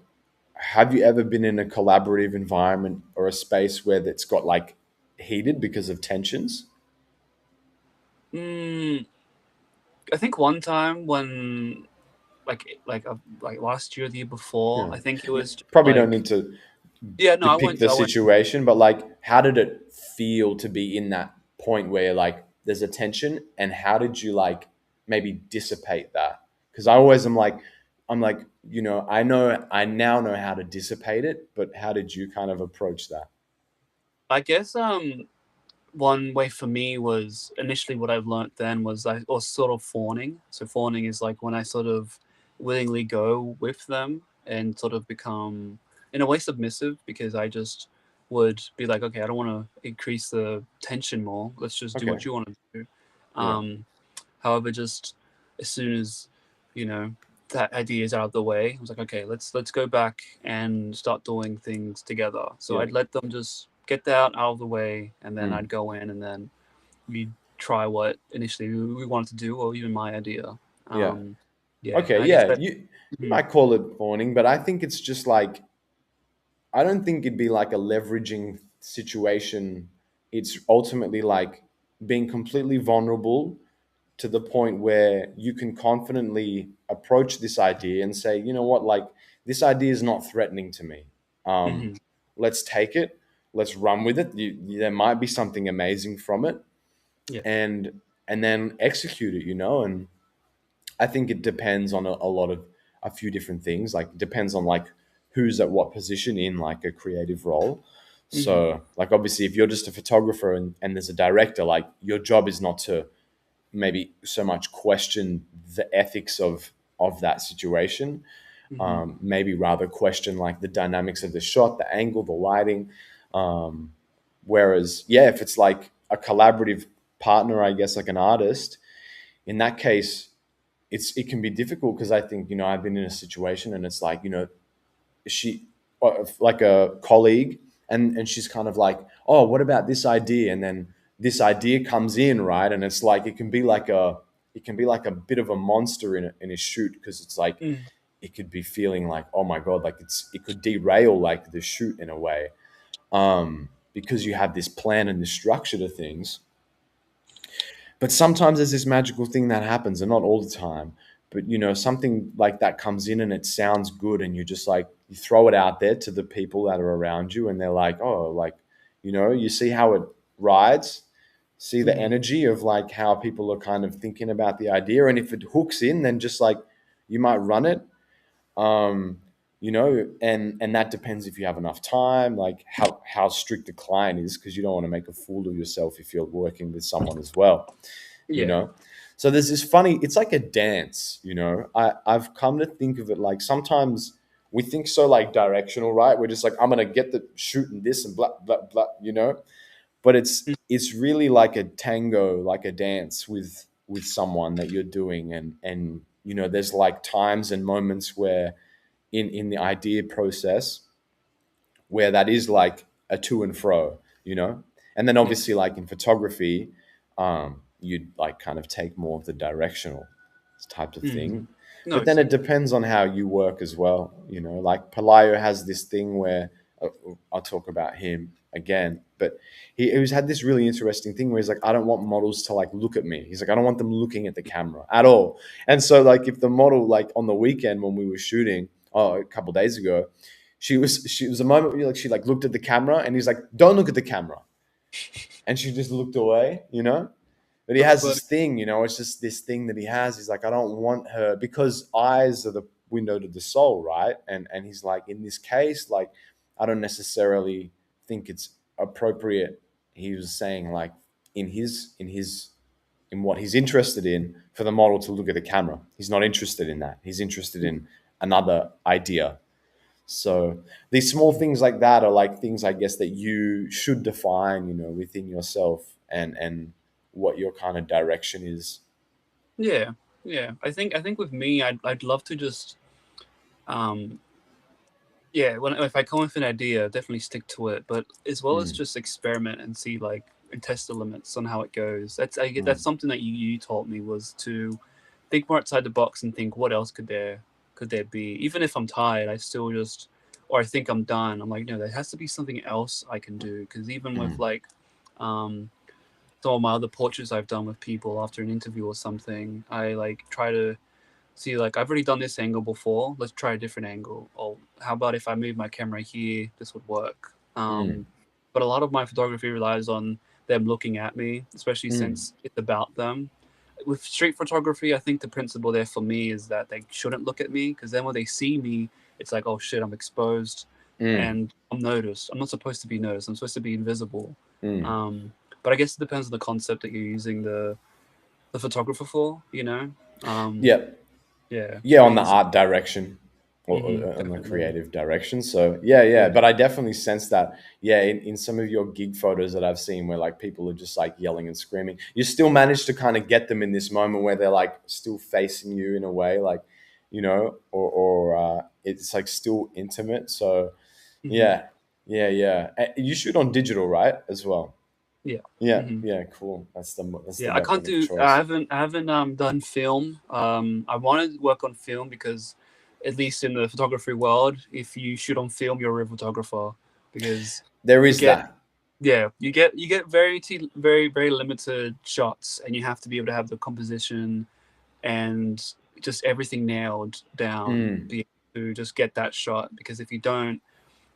have you ever been in a collaborative environment or a space where it's got like heated because of tensions? Mm, I think one time when like last year, the year before, Yeah. I think it was just Probably don't like need to yeah. No, depict the I went. situation, but like, how did it feel to be in that point where like there's a tension, and how did you like maybe dissipate that? Because I always am like, I now know how to dissipate it, but how did you kind of approach that? I guess one way for me was initially what I've learnt then was I was sort of fawning. So fawning is like when I sort of willingly go with them and sort of become in a way submissive because I just would be like, okay, I don't want to increase the tension more. Let's just do Okay. what you want to do. Yeah. Um, However, just as soon as you know that idea is out of the way, I was like, okay, let's go back and start doing things together. So Yeah. I'd let them just get that out of the way, and then Mm. I'd go in, and then we'd try what initially we wanted to do, or even my idea. Yeah. Um, yeah, Okay. I guess Yeah. that. You Mhm. might call it fawning, but I think it's just like, I don't think it'd be like a leveraging situation. It's ultimately like being completely vulnerable to the point where you can confidently approach this idea and say, you know what, like this idea is not threatening to me. Um, Mm-hmm. let's take it. Let's run with it. There might be something amazing from it, Yeah. and then execute it. And I think it depends on a lot of a few different things. Like it depends on like who's at what position in like a creative role. Mm-hmm. So like obviously if you're just a photographer and there's a director, like your job is not to maybe so much question the ethics of that situation. Mm-hmm. Maybe rather question like the dynamics of the shot, the angle, the lighting. Whereas yeah, if it's like a collaborative partner, I guess like an artist, in that case it can be difficult because I think I've been in a situation and it's like she like a colleague and she's kind of like, oh, what about this idea, and then this idea comes in, right, and it's like it can be like a bit of a monster in a shoot because it's like Mm-hmm. it could be feeling like, oh my god, like it could derail like the shoot in a way, because you have this plan and this structure to things. But sometimes there's this magical thing that happens, and not all the time. But something like that comes in and it sounds good, and you just like you throw it out there to the people that are around you, and they're like, oh, like you see how it rides, see the Mm-hmm. energy of like how people are kind of thinking about the idea, and if it hooks in, then just like you might run it. um and that depends if you have enough time, like how strict the client is, because you don't want to make a fool of yourself if you're working with someone as well you Yeah. know so there's this funny, it's like a dance. I've come to think of it like sometimes we think so like directional, right? We're just like, I'm gonna get the shooting this and blah blah blah. But it's really like a tango, like a dance with someone that you're doing, and there's like times and moments where in the idea process where that is like a to and fro. And then Yeah. obviously like in photography, you'd like kind of take more of the directional type of Mm-hmm. thing. No, But then it exactly. depends on how you work as well. Like Palayo has this thing where uh, I'll talk about him again, but he's had this really interesting thing where he's like, I don't want models to like look at me. He's like, I don't want them looking at the camera at all. And so like if the model, like on the weekend when we were shooting, a couple days ago, she was a moment where like she like looked at the camera and he's like, don't look at the camera, and she just looked away. But he That's has funny. this thing. It's just this thing that he has. He's like, I don't want her, because eyes are the window to the soul, right? And he's like, in this case, like, I don't necessarily think it's appropriate. He was saying like in what he's interested in, for the model to look at the camera. He's not interested in that. He's interested in another idea. So these small things like that are like things, I guess, that you should define, within yourself, and what your kind of direction is. Yeah. Yeah. I think with me, I'd love to just um yeah, when if I come with an idea, definitely stick to it. But as well as Mm, just experiment and see like and test the limits on how it goes. That's mm, something that you taught me, was to think more outside the box and think what else could there be. Even if I'm tired, I still just or I think I'm done. I'm like, no, there has to be something else I can do. Because even with mm, like um some of my other portraits I've done with people after an interview or something, I like try to see like I've already done this angle before. Let's try a different angle. Or how about if I move my camera here, this would work. mm, But a lot of my photography relies on them looking at me, especially mm, since it's about them. With street photography, I think the principle there for me is that they shouldn't look at me, because then when they see me, it's like, oh shit, I'm exposed mm, and I'm noticed. I'm not supposed to be noticed. I'm supposed to be invisible. mm. But I guess it depends on the concept that you're using the photographer for. Um, Yeah, yeah, yeah, on the because art direction, or on the definitely. creative direction. So yeah, yeah, Yeah. but I definitely sense that. Yeah, in some of your gig photos that I've seen where like people are just like yelling and screaming, you still manage to kind of get them in this moment where they're like still facing you in a way, like, or it's like still intimate. So hmm yeah, yeah, yeah. You shoot on digital, right, as well? Yeah. Yeah, hmm yeah, cool. That's the Yeah. I can't weapon of do. I choice. haven't. I haven't done film. I want to work on film because, at least in the photography world, if you shoot on film, you're a real photographer, because There you is get that. you get very limited shots, and you have to be able to have the composition and just everything nailed down, Mm, be able to just get that shot. Because if you don't,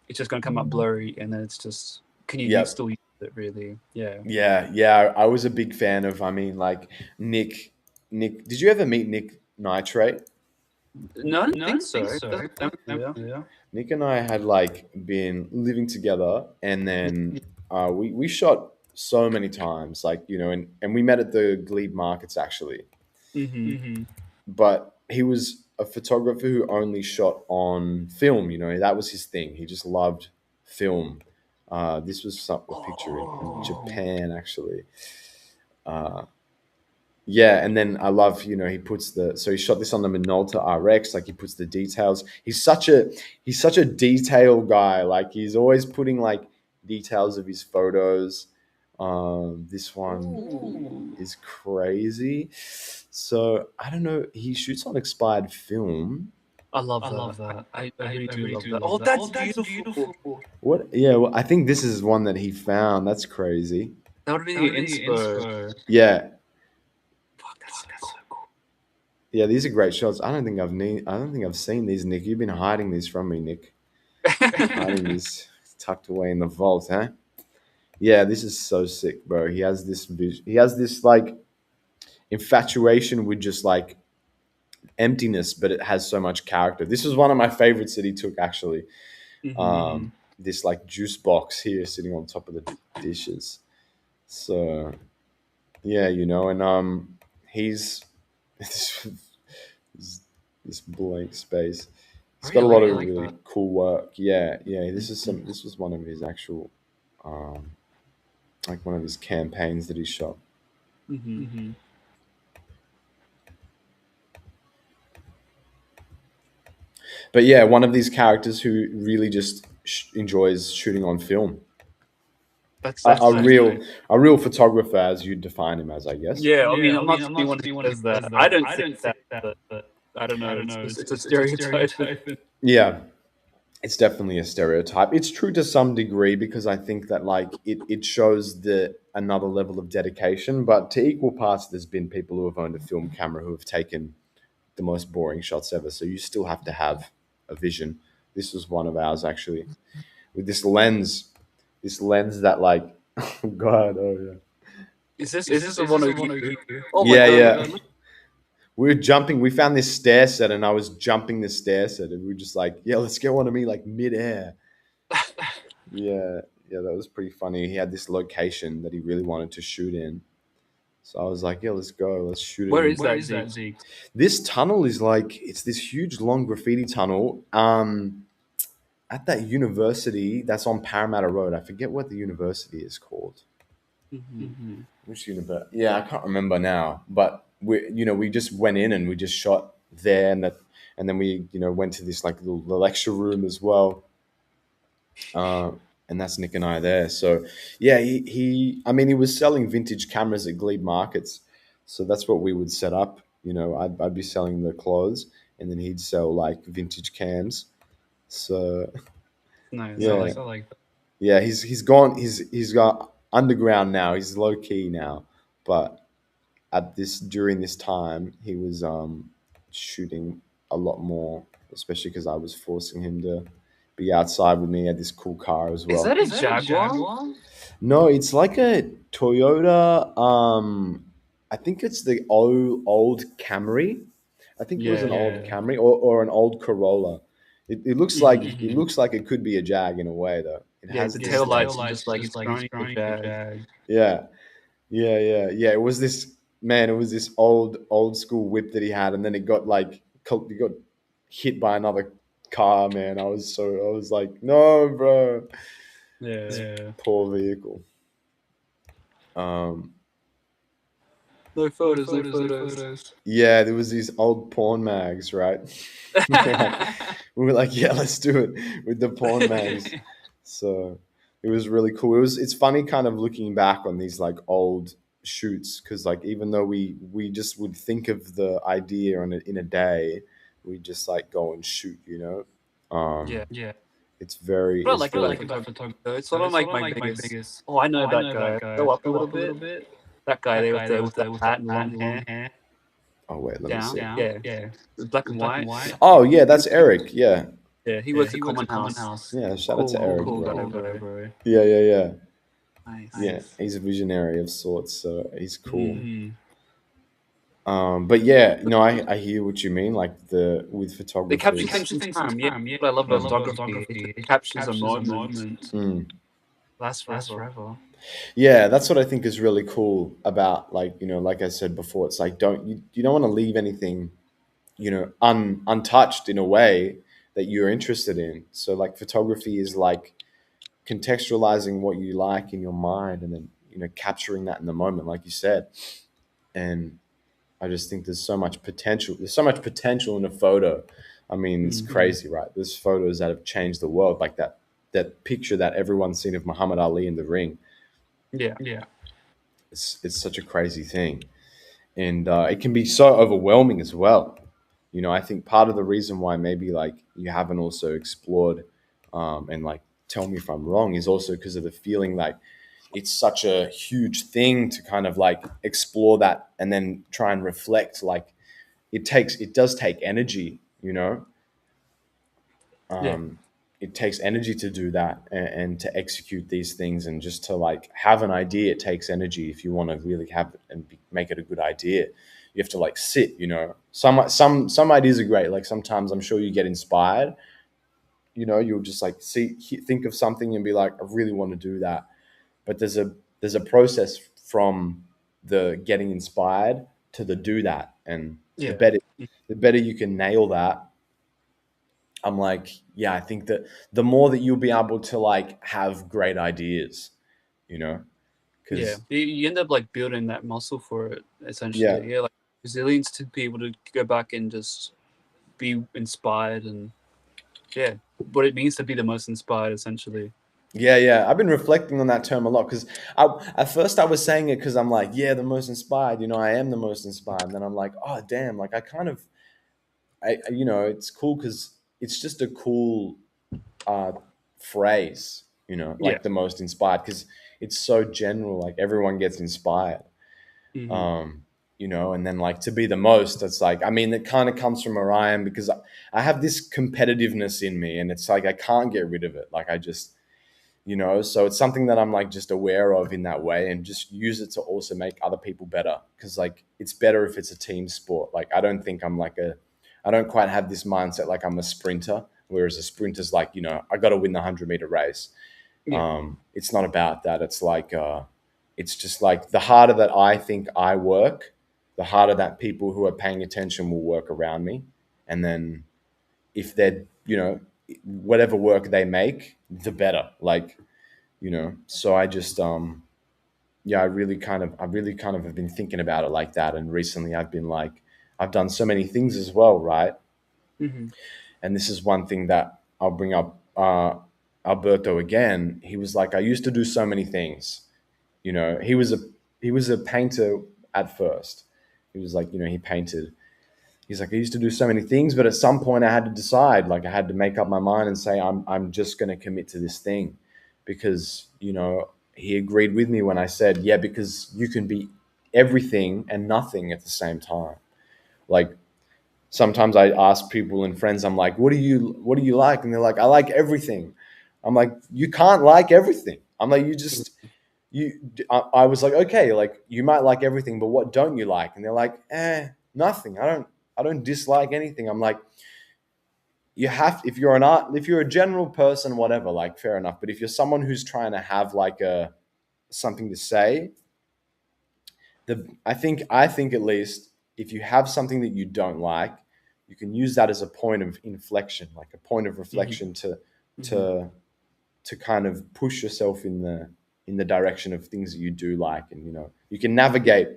it's just gonna come up blurry, and then it's just can you Yeah, still use it really? Yeah. yeah. I was a big fan of. I mean, like Nick. Nick, did you ever meet Nick Nitrate? No, I don't think so. It doesn't sound familiar. Nick and I had like been living together, and then we shot so many times, like and we met at the Glebe markets actually. Mm-hmm. But he was a photographer who only shot on film. That was his thing. He just loved film. This was a picture in Oh, Japan actually. Uh, Yeah, and then I love, he puts so he shot this on the Minolta RX, like he puts the details. He's such a detail guy. Like he's always putting like details of his photos. This one ooh, is crazy. So I don't know. He shoots on expired film. I love that. I really do love that. Oh, that's beautiful. What? Yeah, well, I think this is one that he found. That's crazy. That would be the inspo. Yeah, Fuck, that's so cool. yeah. These are great shots. I don't think I've seen these, Nick. You've been hiding these from me, Nick. Hiding these tucked away in the vault, huh? Yeah, this is so sick, bro. He has this he has this like infatuation with just like emptiness, but it has so much character. This was one of my favorites that he took actually. Mm-hmm. This like juice box here sitting on top of the dishes. So yeah, and he's this, this blank space. He's got a lot Really, I of like really that. cool work. Yeah, yeah. This was one of his actual um, like one of his campaigns that he shot. Mm-hmm. But yeah, one of these characters who really just enjoys shooting on film. That's A nice. real photographer, as you define him as, I guess. Yeah, I mean, I'm not the only one who says that. I don't think that, but I don't know. It's a stereotype. Yeah, it's definitely a stereotype. It's true to some degree because I think that like it shows the another level of dedication. But to equal parts, there's been people who have owned a film camera who have taken the most boring shots ever. So you still have to have a vision. This was one of ours actually with this lens that like, oh god, oh yeah, Is this the one of you? Oh my yeah, god! yeah. We were jumping. We found this stair set, and I was jumping the stair set, and we were just like, "Yeah, let's get one of me like midair." Yeah, yeah, that was pretty funny. He had this location that he really wanted to shoot in, so I was like, "Yeah, let's go. Let's shoot it Where in." is that Zeek? This tunnel is like it's this huge long graffiti tunnel. At that university that's on Parramatta Road. I forget what the university is called. Mm-hmm. Which university? Yeah, I can't remember now. But we just went in and we just shot there, and then we, went to this like little the lecture room as well. Uh, and that's Nick and I there. So yeah, I mean, he was selling vintage cameras at Glebe Markets, so that's what we would set up. I'd be selling the clothes, and then he'd sell like vintage cams. So Nice. I yeah, like that. yeah, he's gone. He's got underground now. He's low key now, but at this during this time he was shooting a lot more, especially because I was forcing him to be outside with me. He had this cool car as Is well. that a Jaguar? No, it's like a Toyota. I think it's the old Camry. I think it was an Yeah. old Camry or an old Corolla. It looks like Mm-hmm. it could be a Jag in a way though. It Yeah, has the this tail like lights are just like it's grown into a Jag. yeah. Yeah. It was this man. It was this old school whip that he had, and then it got like it got hit by another car. Man, I was like, no, bro, this Yeah. poor vehicle. Um, No photos. No photos. yeah, there was these old porn mags, right? We were like, yeah, let's do it with the porn mags. So it was really cool. It's funny kind of looking back on these like old shoots because like even though we just would think of the idea in a day, we just like go and shoot. Yeah. It's very What I it's like about very photography, though, it's one of like my biggest. Oh, I know that guy. Go up a little bit. That guy there with the hat and long hair oh wait, let me down. see. Yeah, it's black and white. Oh yeah, that's Eric. Yeah. Yeah, he Yeah, works he at works Common at Common House. House. Yeah, shout out Cool, to cool, Eric, cool Cool, guy, cool bro. guy, bro. bro. Yeah, yeah, yeah. Nice. Yeah, Nice. he's a visionary of sorts, so he's cool. Mm. But yeah, no, I hear what you mean. Like the with It photography, captures It things captures in things in time. Yeah, time. Yeah, what I love what I about love about photography, it photography, it captures a captures a moment, moment, mm. lasts lasts forever. forever. Yeah, that's what I think is really cool about like like I said before, it's like you don't want to leave anything untouched in a way that you're interested in. So like photography is like contextualizing what you like in your mind and then capturing that in the moment, like you said. And I just think there's so much potential. There's so much potential in a photo. I mean, it's Mm. crazy, right? There's photos that have changed the world, like that picture that everyone's seen of Muhammad Ali in the ring. Yeah, Yeah. It's such a crazy thing, and it can be so overwhelming as well. I think part of the reason why maybe like you haven't also explored, and like tell me if I'm wrong, is also because of the feeling like it's such a huge thing to kind of like explore that and then try and reflect. Like it does take energy, yeah, it takes energy to do that and to execute these things, and just to like have an idea, it takes energy. If you want to really have it and make it a good idea, you have to like sit. Some ideas are great. Like sometimes I'm sure you get inspired. You'll just like think of something and be like, I really want to do that. But there's a process from the getting inspired to the do that, and the yeah, better the better you can nail that. I'm like, yeah, I think that the more that you'll be able to like have great ideas, you know, yeah. because You end up like building that muscle for it yeah, essentially. Yeah, like resilience to be able to go back and just be inspired and yeah, what it means to be the most inspired essentially. yeah, yeah. I've been reflecting on that term a lot because at first I was saying it because I'm like, yeah, the most inspired. I am the most inspired. And then I'm like, oh, damn, like I kind of, it's cool because it's just a cool uh, phrase, Yeah. like the most inspired because it's so general. Like everyone gets inspired. Hmm. um and then like to be the most, it's like, I mean, it kind of comes from where I am because I have this competitiveness in me, and it's like I can't get rid of it. Like I just, so it's something that I'm like just aware of in that way, and just use it to also make other people better, because like it's better if it's a team sport. Like I don't quite have this mindset like I'm a sprinter, whereas a sprinter's like, I got to win the 100-meter race. Yeah. It's not about that. It's like it's just like the harder that I think I work, the harder that people who are paying attention will work around me. And then if they're, whatever work they make, the better. Like, so I just yeah, I really kind of have been thinking about it like that. And recently I've been like, I've done so many things as well, right? Hmm. And this is one thing that I'll bring up. Alberto again, he was like, I used to do so many things. He was a painter at first. He was like, he painted. He's like, I used to do so many things, but at some point I had to decide. Like I had to make up my mind and say, I'm just going to commit to this thing, because he agreed with me when I said, yeah, because you can be everything and nothing at the same time. Like sometimes I ask people and friends, I'm like, what do you like? And they're like, I like everything. I'm like, you can't like everything. I'm like, you I was like, okay, like you might like everything, but what don't you like? And they're like, nothing. I don't dislike anything. I'm like, you have, if you're a general person, whatever, like fair enough. But if you're someone who's trying to have like a something to say, I think at least if you have something that you don't like, you can use that as a point of inflection, like a point of Hmm. reflection Hmm. to to kind of push yourself in the direction of things that you do like, and you can navigate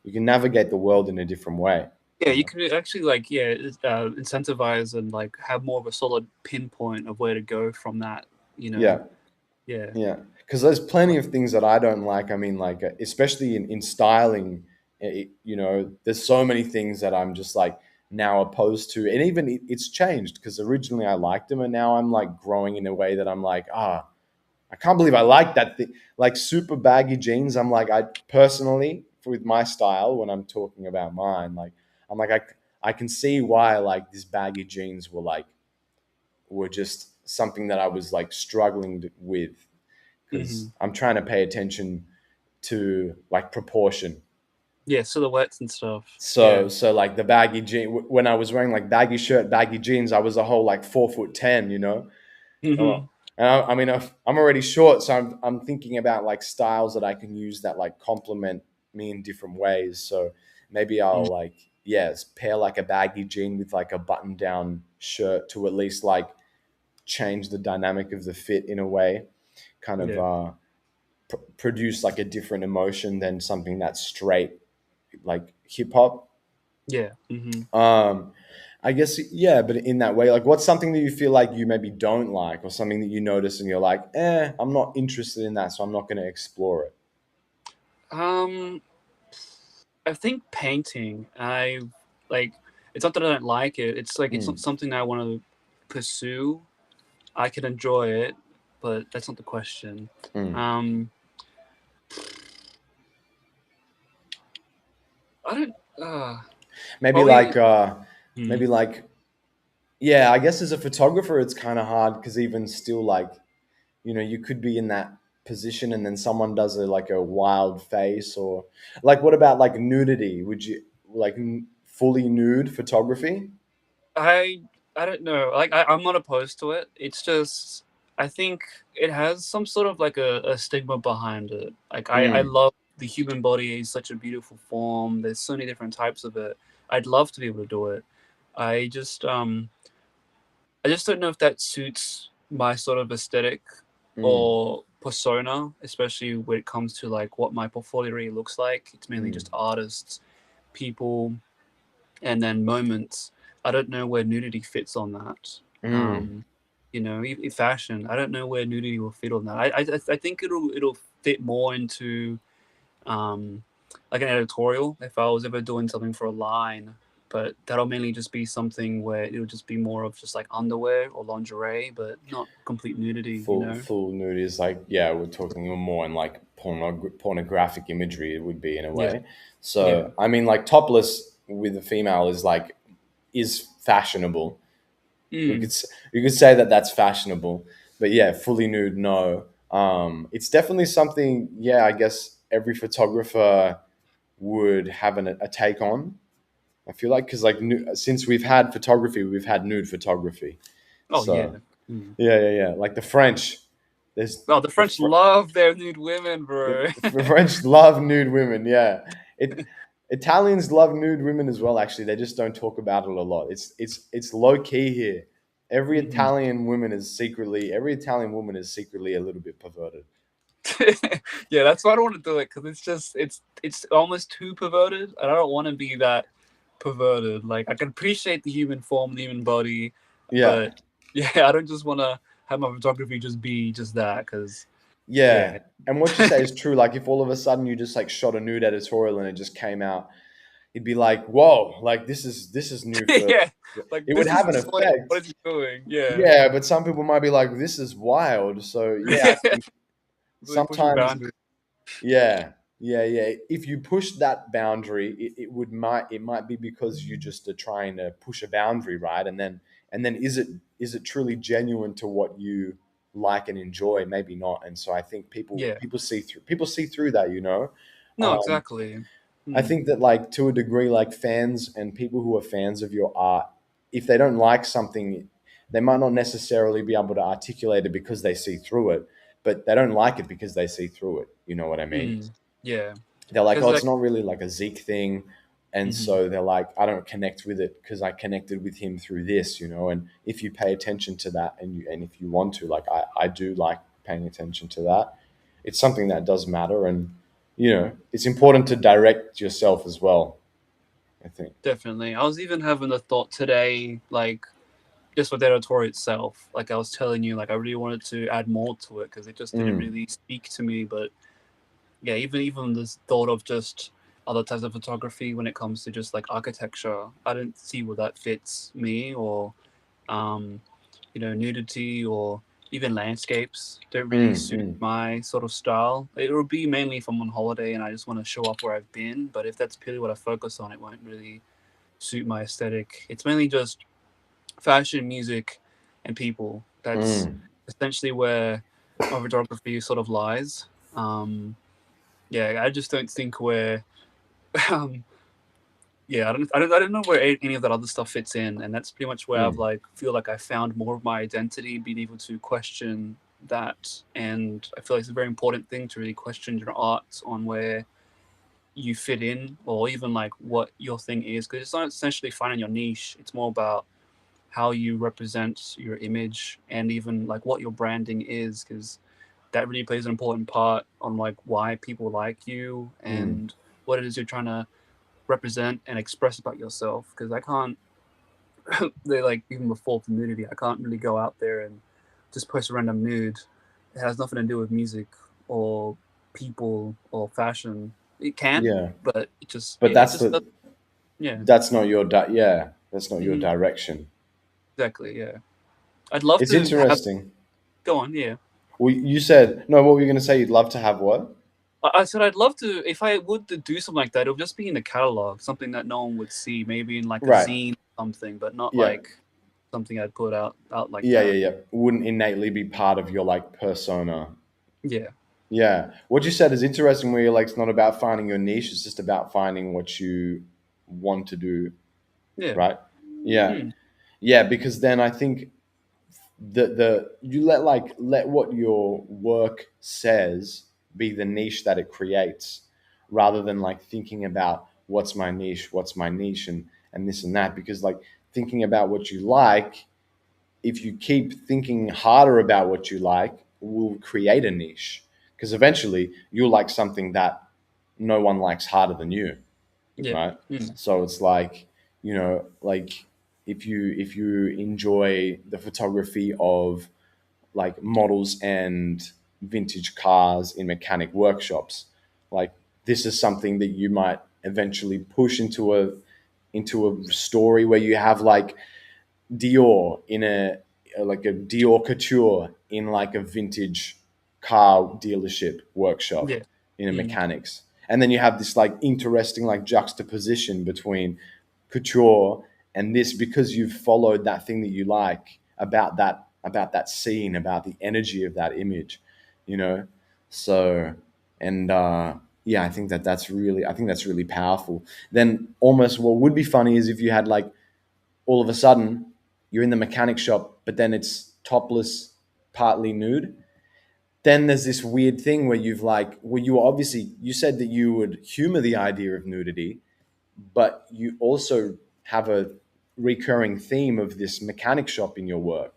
the world in a different way. Yeah, you you know could actually like incentivize and like have more of a solid pinpoint of where to go from that. You know. yeah, Yeah. yeah, because there's plenty of things that I don't like. I mean, like especially in styling, there's so many things that I'm just like now opposed to, and even it's changed because originally I liked them, and now I'm like growing in a way that I'm like, I can't believe I like that thing. Like super baggy jeans. I'm like, I personally, with my style, when I'm talking about mine, like, I'm like, I can see why like these baggy jeans were just something that I was like struggling with Hmm. because I'm trying to pay attention to like proportion. Yeah, silhouettes and stuff. So Yeah. so like the baggy jean when I was wearing like baggy shirt, baggy jeans, I was a whole like 4'10", you know. Hmm. Oh, and I mean, I'm already short, so I'm thinking about like styles that I can use that like complement me in different ways. So maybe I'll like yes pair like a baggy jean with like a button down shirt to at least like change the dynamic of the fit in a way, kind of Yeah. produce like a different emotion than something that's straight like hip hop. Yeah. Hmm. Um, I guess yeah, but in that way, like, what's something that you feel like you maybe don't like, or something that you notice and you're like, I'm not interested in that, so I'm not going to explore it. Um, I think painting. I like. It's not that I don't like it. It's like it's not Mm, something that I want to pursue. I can enjoy it, but that's not the question. mm. Um, I don't. Maybe like, Probably. Hmm. maybe like, yeah. I guess as a photographer, it's kind of hard because even still, like, you could be in that position and then someone does a like a wild face or like, what about like nudity? Would you like fully nude photography? I I don't know. Like I'm not opposed to it. It's just I think it has some sort of like a stigma behind it. Like I Mm, love the human body is such a beautiful form. There's so many different types of it. I'd love to be able to do it. I just um I just don't know if that suits my sort of aesthetic mm, or persona, especially when it comes to like what my portfolio really looks like. It's mainly mm, just artists, people, and then moments. I don't know where nudity fits on that. mm, Um, fashion. I don't know where nudity will fit on that. I think it'll fit more into um, like an editorial if I was ever doing something for a line. But that'll mainly just be something where it'll just be more of just like underwear or lingerie, but not complete nudity. full nude is like, yeah, we're talking more in like pornographic imagery, it would be in a Yeah, way. yeah. So I mean, like topless with a female is like is fashionable. we could Mm. s- you could say that that's fashionable, but yeah, fully nude, no. It's definitely something, yeah, I guess every photographer would have a take on. I feel like because like since we've had photography, we've had nude photography. Oh So yeah. Mm. yeah. Like the French, there's Oh, the the French love their nude women, bro. the French love nude women. Yeah, it Italians love nude women as well. Actually, they just don't talk about it a lot. It's low key here. Hmm. Every Italian woman is secretly a little bit perverted. Yeah, that's why I don't want to do it because it's almost too perverted, and I don't want to be that perverted. Like I can appreciate the human form, the human body, Yeah, but yeah, I don't just want to have my photography just be just that because yeah. yeah, And what you say is true. Like if all of a sudden you just like shot a nude editorial and it just came out, you'd be like, "Whoa! Like this is new for." yeah, like It would this is have an insane. effect. What is he doing? Yeah, Yeah, but some people might be like, "This is wild." So yeah, I think really pushing sometimes, boundaries. yeah. If you push that boundary, it might be because you just are trying to push a boundary, right? And then is it truly genuine to what you like and enjoy? Maybe not. And so I think people Yeah, people see through that. no, Um, exactly. I Hmm. think that like to a degree, like fans and people who are fans of your art, if they don't like something, they might not necessarily be able to articulate it because they see through it, but they don't like it because they see through it. You know what I mean? Hmm. Yeah, They're like, oh, because it's like. not really like a Zeek thing. And Hmm. so they're like, I don't connect with it because I connected with him through this. And if you pay attention to that and if you want to, like I do like paying attention to that. It's something that does matter. And it's important to direct yourself as well, I think. Definitely. I was even having a thought today, like just with the editorial itself. Like I was telling you, like I really wanted to add more to it because it just didn't Mm, really speak to me. But yeah, even this thought of just other types of photography when it comes to just like architecture, I don't see where that fits me or um, nudity or even landscapes don't really mm, suit mm, my sort of style. It will be mainly if I'm on holiday and I just want to show off where I've been. But if that's purely what I focus on, it won't really suit my aesthetic. It's mainly just fashion, music, and people. That's Mm. essentially where my photography sort of lies. Um, yeah, I just don't think we're um, yeah, I don't know where any of that other stuff fits in, and that's pretty much where I've Mm. like feel like I found more of my identity, being able to question that, and I feel like it's a very important thing to really question your art on where you fit in, or even like what your thing is, because it's not essentially finding your niche. It's more about how you represent your image and even like what your branding is, because that really plays an important part on like why people like you Mm. and what it is you're trying to represent and express about yourself. Because I can't, they like even before community, I can't really go out there and just post a random nude. It has nothing to do with music or people or fashion. It can, Yeah, but it just but it just does. Yeah. that's not your yeah, that's not your Hmm. direction. Exactly. Yeah. I'd love It's to have. interesting. Go on. Yeah. Well, you said no. What were you going to say? You'd love to have what? I said I'd love to if I would to do something like that. It would just be in the catalog, something that no one would see, maybe in like a Right. zine or something, but not Yeah. like something I'd put out like Yeah. Yeah. that. Yeah. Wouldn't innately be part of your like persona. Yeah. Yeah. What you said is interesting. Where you're like, it's not about finding your niche. It's just about finding what you want to do. Yeah. Right. Yeah. Mm. Yeah. Because then I think the you let what your work says be the niche that it creates, rather than like thinking about what's my niche and this and that. Because like thinking about what you like, if you keep thinking harder about what you like, will create a niche, because eventually you'll like something that no one likes harder than you, Yeah. right? Mm. So it's like, like if you enjoy the photography of like models and vintage cars in mechanic workshops, like this is something that you might eventually push into a story where you have like Dior in like a Dior couture in like a vintage car dealership workshop Yeah. in a Mm. mechanics. And then you have this like interesting like juxtaposition between couture and this, because you've followed that thing that you like about that scene, about the energy of that image, you know. So and yeah, I think that's really powerful. Then almost what would be funny is if you had like all of a sudden you're in the mechanic shop, but then it's topless, partly nude. Then there's this weird thing where you've like, well, you obviously, you said that you would humor the idea of nudity, but you also have a recurring theme of this mechanic shop in your work,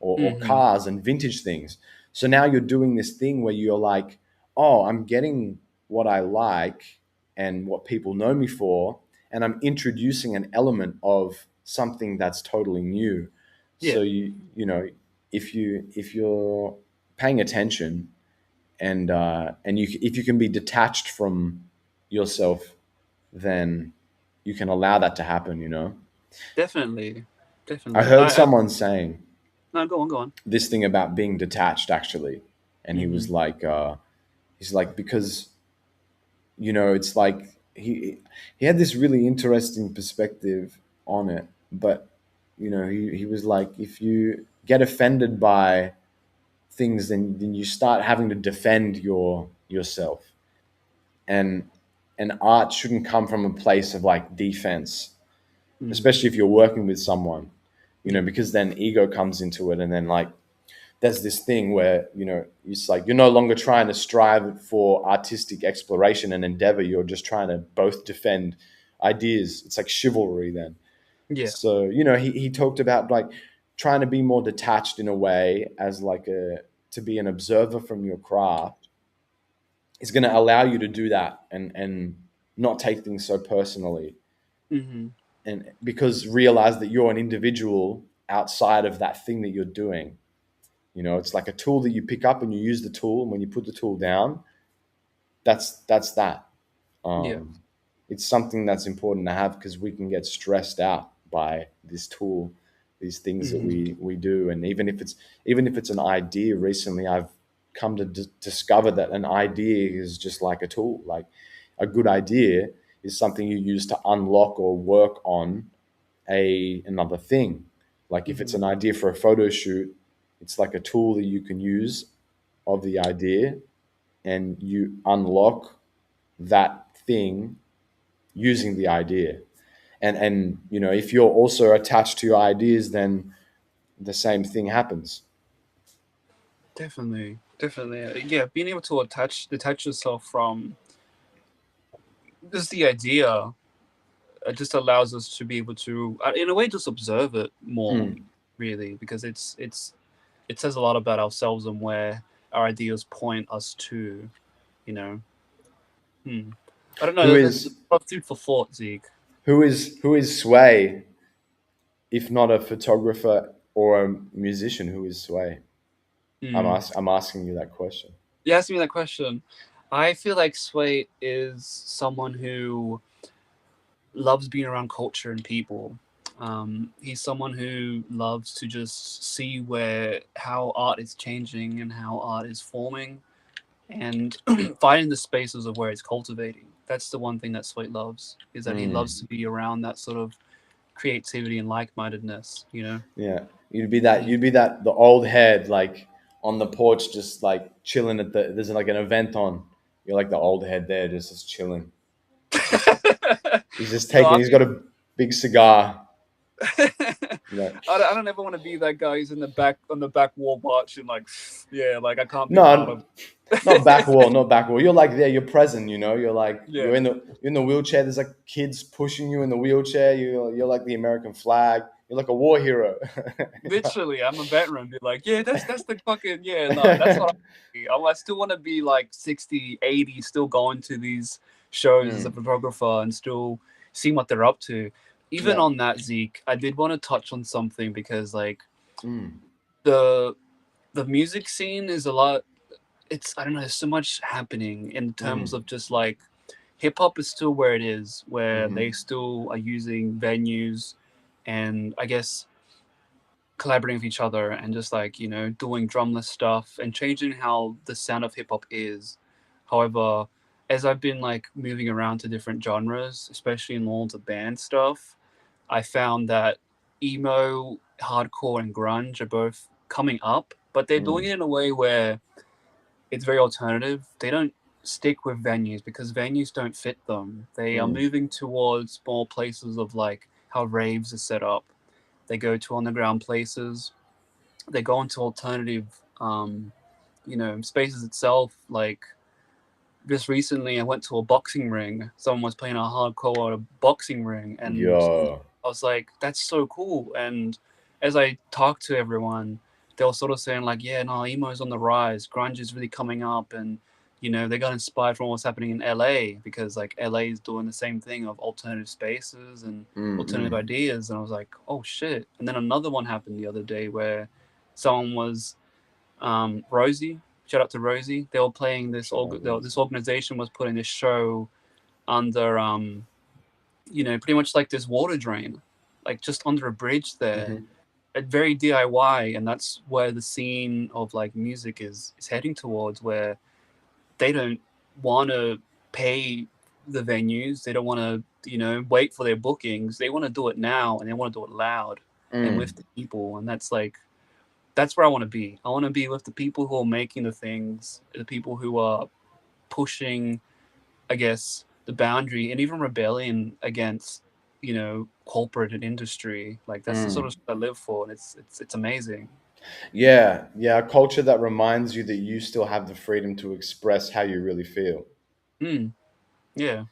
or Mm-hmm. cars and vintage things. So now you're doing this thing where you're like, oh, I'm getting what I like and what people know me for, and I'm introducing an element of something that's totally new. So Yeah. you know, if you're paying attention and you if you can be detached from yourself, then you can allow that to happen, you know? Definitely. I Definitely. heard someone saying No, go on. Go on. this thing about being detached actually. And he Mm-hmm. was like, he's like, because, it's like he had this really interesting perspective on it. But, he was like, if you get offended by things, then you start having to defend yourself. And art shouldn't come from a place of like defense, Mm. especially if you're working with someone, Yeah. because then ego comes into it. And then like there's this thing where, it's like you're no longer trying to strive for artistic exploration and endeavor. You're just trying to both defend ideas. It's like chivalry then. Yeah. So, he talked about like trying to be more detached in a way, as like to be an observer from your craft is going to allow you to do that and not take things so personally, Mm-hmm. and because realize that you're an individual outside of that thing that you're doing. It's like a tool that you pick up and you use the tool, and when you put the tool down, that's that. Yeah. um, it's something that's important to have, because we can get stressed out by this tool, these things that Mm-hmm. we do. And even if it's an idea, recently I've come to discover that an idea is just like a tool. Like a good idea is something you use to unlock or work on a another thing. Like if it's Hmm. an idea for a photo shoot, it's like a tool that you can use of the idea, and you unlock that thing using the idea. And if you're also attached to your ideas, then the same thing happens. Definitely, definitely. Yeah, being able to detach yourself from just the idea, it just allows us to be able to, in a way, just observe it more, Mm. really, because it says a lot about ourselves and where our ideas point us to. You know, hmm. I don't Who know. There's is a lot of food for thought, Zeke. who is Sway if not a photographer or a musician? Who is Sway? Hmm. I'm asking you that question. You asked me that question. I feel like Sway is someone who loves being around culture and people. He's someone who loves to just see where how art is changing and how art is forming, and finding the spaces of where it's cultivating. That's the one thing that Sway loves, is that he loves Mm. to be around that sort of creativity and like-mindedness. You know. Yeah, you'd Mm. be that the old head like on the porch, just like chilling at the. There's like an event on. You're like the old head there, just chilling. He's just No, taking. I He's got mean, a big cigar. I You know. don't ever want to be that guy who's in the back on the back wall watching like, yeah, like I can't be part No, of. not back wall, not back wall. You're like there. You're present. You're like Yeah, you're in the wheelchair. There's like kids pushing you in the wheelchair. You're like the American flag. You're like a war hero. literally, I'm a veteran. Be like, yeah, that's the fucking yeah. No, that's what I still want to be like 60, 80, still going to these shows as a Mm, photographer and still seeing what they're up to. Even yeah. on that, Zeke, I did want to touch on something because like Mm, the the music scene is a lot. It's I don't know. There's so much happening in terms mm, of just like hip hop is still where it is, where they mm-hmm, still are using venues and I guess collaborating with each other and just like, doing drumless stuff and changing how the sound of hip hop is. However, as I've been like moving around to different genres, especially in all the band stuff, I found that emo, hardcore, and grunge are both coming up, but they're doing mm, it in a way where it's very alternative. They don't stick with venues because venues don't fit them. They are mm, moving towards more places of like how raves are set up. They go to underground places. They go into alternative, spaces itself. Like just recently, I went to a boxing ring. Someone was playing a hardcore at a boxing ring, and yo. I was like, "That's so cool." And as I talked to everyone, they were sort of saying like, "Yeah, no, emo's on the rise. Grunge is really coming up," and they got inspired from what's happening in LA because like LA is doing the same thing of alternative spaces and Mm, alternative mm. ideas. And I was like, "Oh shit!" And then another one happened the other day where someone was Rosie. Shout out to Rosie. They were playing this. Shout out This Rosie. organization was putting this show under, pretty much like this water drain, like just under a bridge there. Mm-hmm, Very DIY, and that's where the scene of like music is heading towards, where they don't want to pay the venues. They don't want to, wait for their bookings. They want to do it now, and they want to do it loud and mm, with the people. And that's where I want to be. I want to be with the people who are making the things, the people who are pushing, I guess, the boundary and even rebelling against, corporate and industry. Like that's the sort mm. of stuff I live for, and it's amazing. Yeah, yeah, a culture that reminds you that you still have the freedom to express how you really feel. Mm, yeah.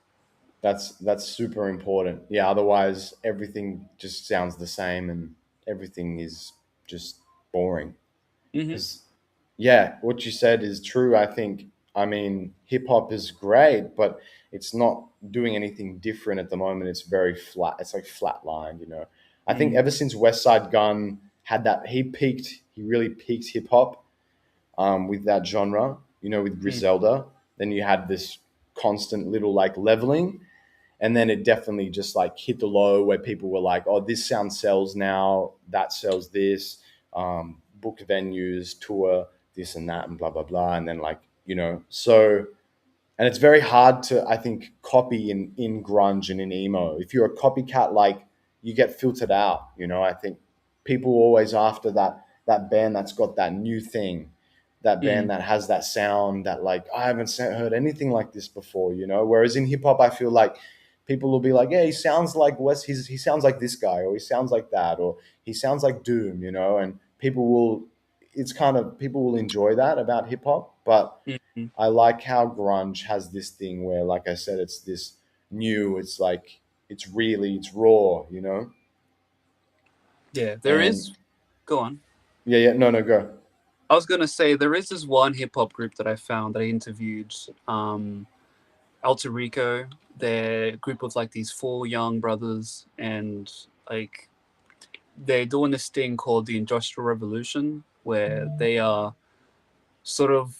That's super important. Yeah, otherwise everything just sounds the same and everything is just boring. Hmm. Because yeah, what you said is true. I think, I mean, hip hop is great, but it's not doing anything different at the moment. It's very flat. It's like flatlined. I think Mm, ever since West Side Gun had that, he really peaked hip hop with that genre, with mm, Griselda. Then you had this constant little like leveling, and then it definitely just like hit the low where people were like, oh, this sound sells now, that sells this, book venues, tour, this and that, and blah, blah, blah. And then so, and it's very hard to, I think, copy in grunge and in emo. If you're a copycat, like you get filtered out, I think. people always after that band that's got that new thing, that band Mm, that has that sound that like I haven't heard anything like this before, you know. Whereas in hip hop, I feel like people will be like, yeah, he sounds like West, he sounds like this guy, or he sounds like that, or he sounds like Doom, you know, and people will. It's kind of people will enjoy that about hip hop, but mm. I like how grunge has this thing where, like I said, it's this new. It's like it's raw, you know. Yeah, there And is. Go on. yeah, yeah, no, no, go. I was gonna say there is this one hip hop group that I found that I interviewed. Alter Rico. They're a group of like these four young brothers, and like they're doing this thing called the Industrial Revolution, where they are sort of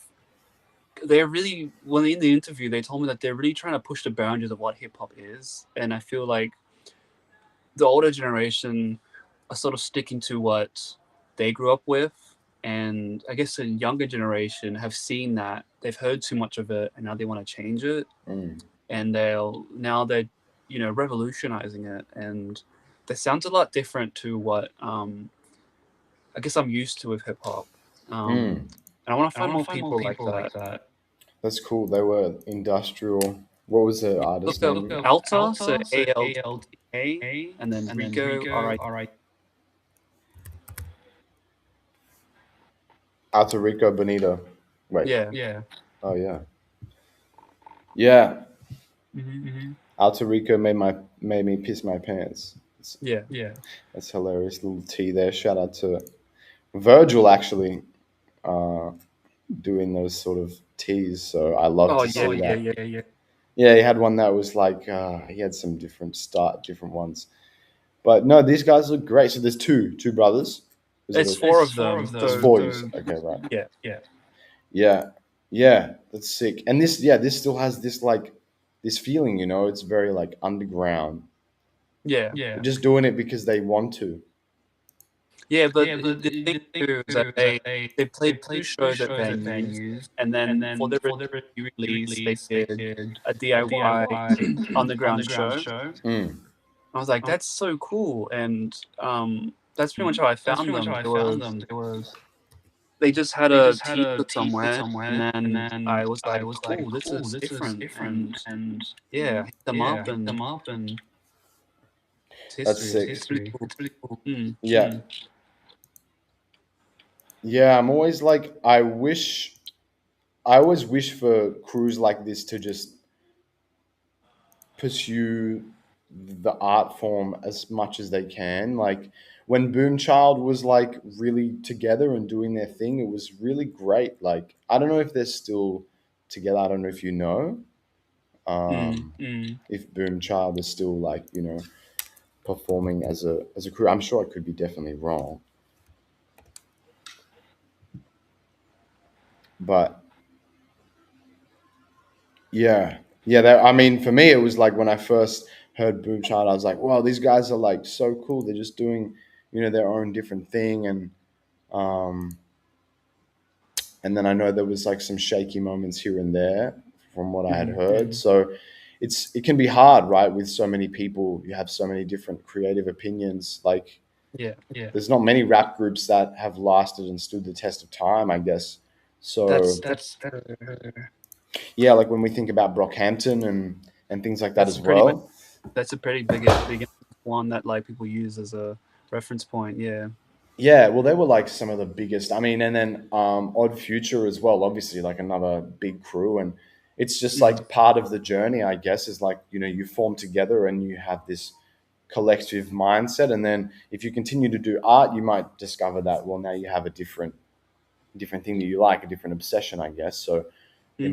they're really when in the interview they told me that they're really trying to push the boundaries of what hip hop is, and I feel like the older generation are sort of sticking to what they grew up with, and I guess the younger generation have seen that they've heard too much of it, and now they want to change it, Mm, and they're revolutionizing it, and that sounds a lot different to what I guess I'm used to with hip hop. mm. And I want to find more people like that. That's cool. They were industrial. What was the artist Look up name? Alta, so ALTA, and then Rico, RI. Alto Rico Bonito. Wait. Yeah. Oh yeah. Yeah. Hmm. Alto Rico made me piss my pants. Yeah. That's hilarious. Little T there. Shout out to Virgil actually uh, doing those sort of teas. So I love Oh to yeah, see yeah, that. yeah. Yeah, he had one that was like he had some different ones. But no, these guys look great. So there's two brothers. Is it It's a? four of them. It's So four. Okay, right. yeah, Yeah, yeah, that's sick. And this still has this like this feeling, you know. It's very like underground. yeah, They're just doing it because they want to. yeah. But the thing too is that they played two shows at venues, and then for their release, they did a DIY underground show. Mm, I was like, that's so cool, and that's pretty much how I found them. They just had a T-shirt somewhere, and then I was like, cool, this is different, and yeah, hit them up, and it's that's history. sick. It's really cool. Mm. Yeah, yeah. I'm always like, I always wish for crews like this to just pursue the art form as much as they can. Like when Boomchild was like really together and doing their thing, it was really great. Like I don't know if they're still together. I don't know if you know Mm. if Boomchild is still like performing as a crew. I'm sure I could be definitely wrong, but yeah, yeah. I mean, for me, it was like when I first heard Boomchild, I was like, "Wow, these guys are like so cool. They're just doing, their own different thing." Um, and then I know there was like some shaky moments here and there from what I had Hmm. heard. So it can be hard, right? With so many people, you have so many different creative opinions. Like Yeah, there's not many rap groups that have lasted and stood the test of time, I guess. So that's yeah, like when we think about Brockhampton and things like that that's as a pretty well. big one that like people use as a reference point. Yeah. Yeah, well, they were like some of the biggest. I mean, and then Odd Future as well, obviously, like another big crew. And it's just Mm. like part of the journey, I guess, is like, you form together and you have this collective mindset. And then if you continue to do art, you might discover that, well, now you have a different thing that you like, a different obsession, I guess. So Hmm.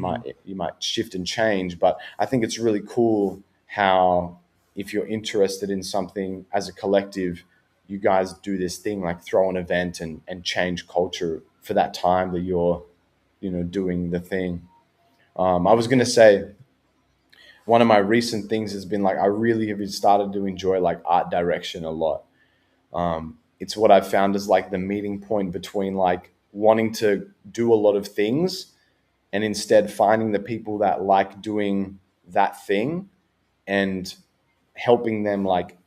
you might shift and change. But I think it's really cool how if you're interested in something as a collective, you guys do this thing like throw an event and change culture for that time that you're doing the thing. I was gonna say one of my recent things has been like I really have started to enjoy like art direction a lot. It's what I've found is like the meeting point between like wanting to do a lot of things and instead finding the people that like doing that thing and helping them like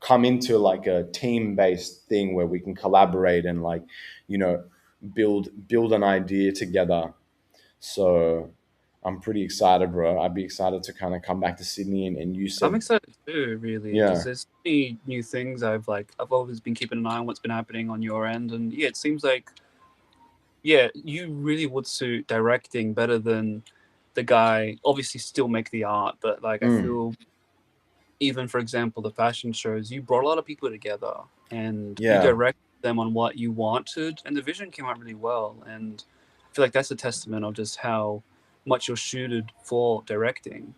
come into like a team based thing where we can collaborate and like, you know, build an idea together. So I'm pretty excited, bro. I'd be excited to kind of come back to Sydney, and you I'm said, excited too, really, because yeah, there's so many new things I've always been keeping an eye on what's been happening on your end, and yeah, it seems like yeah, you really would suit directing better than the guy. Obviously, still make the art, but like I mm, feel even for example the fashion shows, you brought a lot of people together and you yeah. directed them on what you wanted, and the vision came out really well. And I feel like that's a testament of just how much you're suited for directing,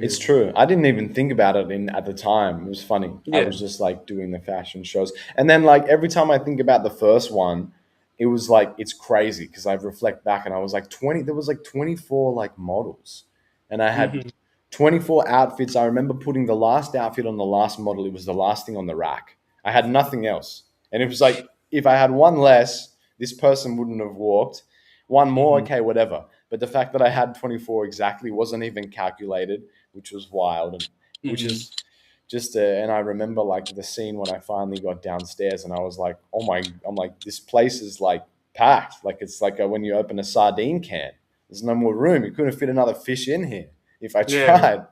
It's really. true. I didn't even think about it in at the time. It was funny. I Yeah. was just like doing the fashion shows, and then like every time I think about the first one, it was like it's crazy because I reflect back and I was like 20. There was like 24 like models, and I had Hmm. 24 outfits. I remember putting the last outfit on the last model. It was the last thing on the rack. I had nothing else, and it was like if I had one less, this person wouldn't have walked. One more, Hmm. okay, whatever. But the fact that I had 24 exactly wasn't even calculated, which was wild, and which Hmm. is just and I remember like the scene when I finally got downstairs and I was like, oh my, I'm like, this place is like packed, like it's like when you open a sardine can, there's no more room, you couldn't fit another fish in here if I Yeah, tried.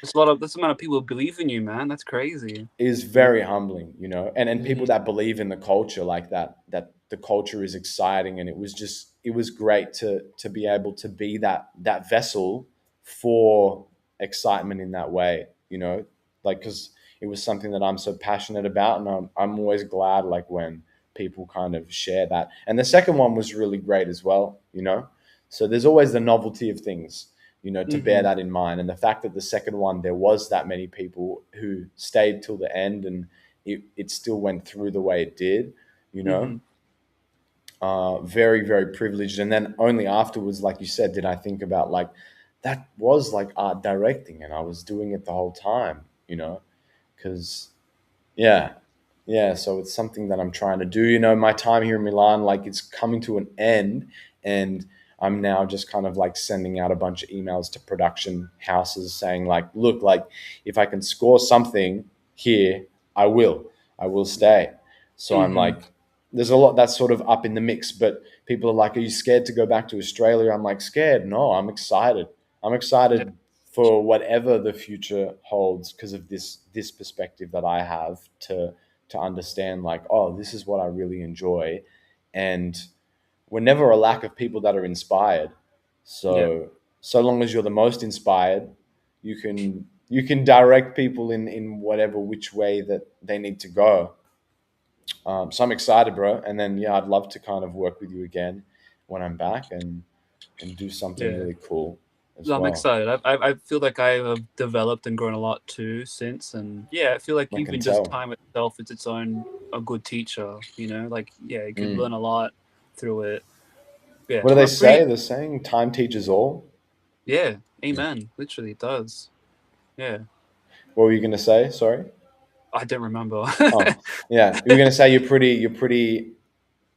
there's a lot of that's the amount of people who believe in you, man. That's crazy. Is Yeah. very humbling, you know, and people Hmm. that believe in the culture like that, that the culture is exciting, and it was just it was great to be able to be that vessel for excitement in that way, you know, like because it was something that I'm so passionate about, and I'm always glad like when people kind of share that. And the second one was really great as well, you know, so there's always the novelty of things, you know, to bear Hmm. that in mind. And the fact that the second one, there was that many people who stayed till the end, and it still went through the way it did, you know, Hmm. very, very privileged. And then only afterwards, like you said, did I think about like, that was like art directing and I was doing it the whole time, you know, because yeah. Yeah. So it's something that I'm trying to do. You know, my time here in Milan, like it's coming to an end, and I'm now just kind of like sending out a bunch of emails to production houses saying like, look, like if I can score something here, I will. I will stay. So I'm Hmm. like, there's a lot that's sort of up in the mix, but people are like, are you scared to go back to Australia? I'm like, scared? No, I'm excited. I'm Yeah. excited for whatever the future holds because of this perspective that I have to understand like, oh, this is what I really enjoy, and we're never a lack of people that are inspired. Yeah. So so long as you're the most inspired, you can direct people in whatever which way that they need to go. So I'm excited, bro. And then yeah, I'd love to kind of work with you again when I'm back and do something Yeah. really cool as I'm well. excited. I feel like I have developed and grown a lot too since, and yeah, I feel like I can even just tell. time itself is its own a good teacher. You know, like yeah, you could Mm. learn a lot through it. Yeah, What do they I'm pretty. say? They're saying time teaches all. Yeah, Yeah. amen. Literally, it does. Yeah, What were you going to say? Sorry. I don't remember. Oh, yeah. You were going to say you're pretty.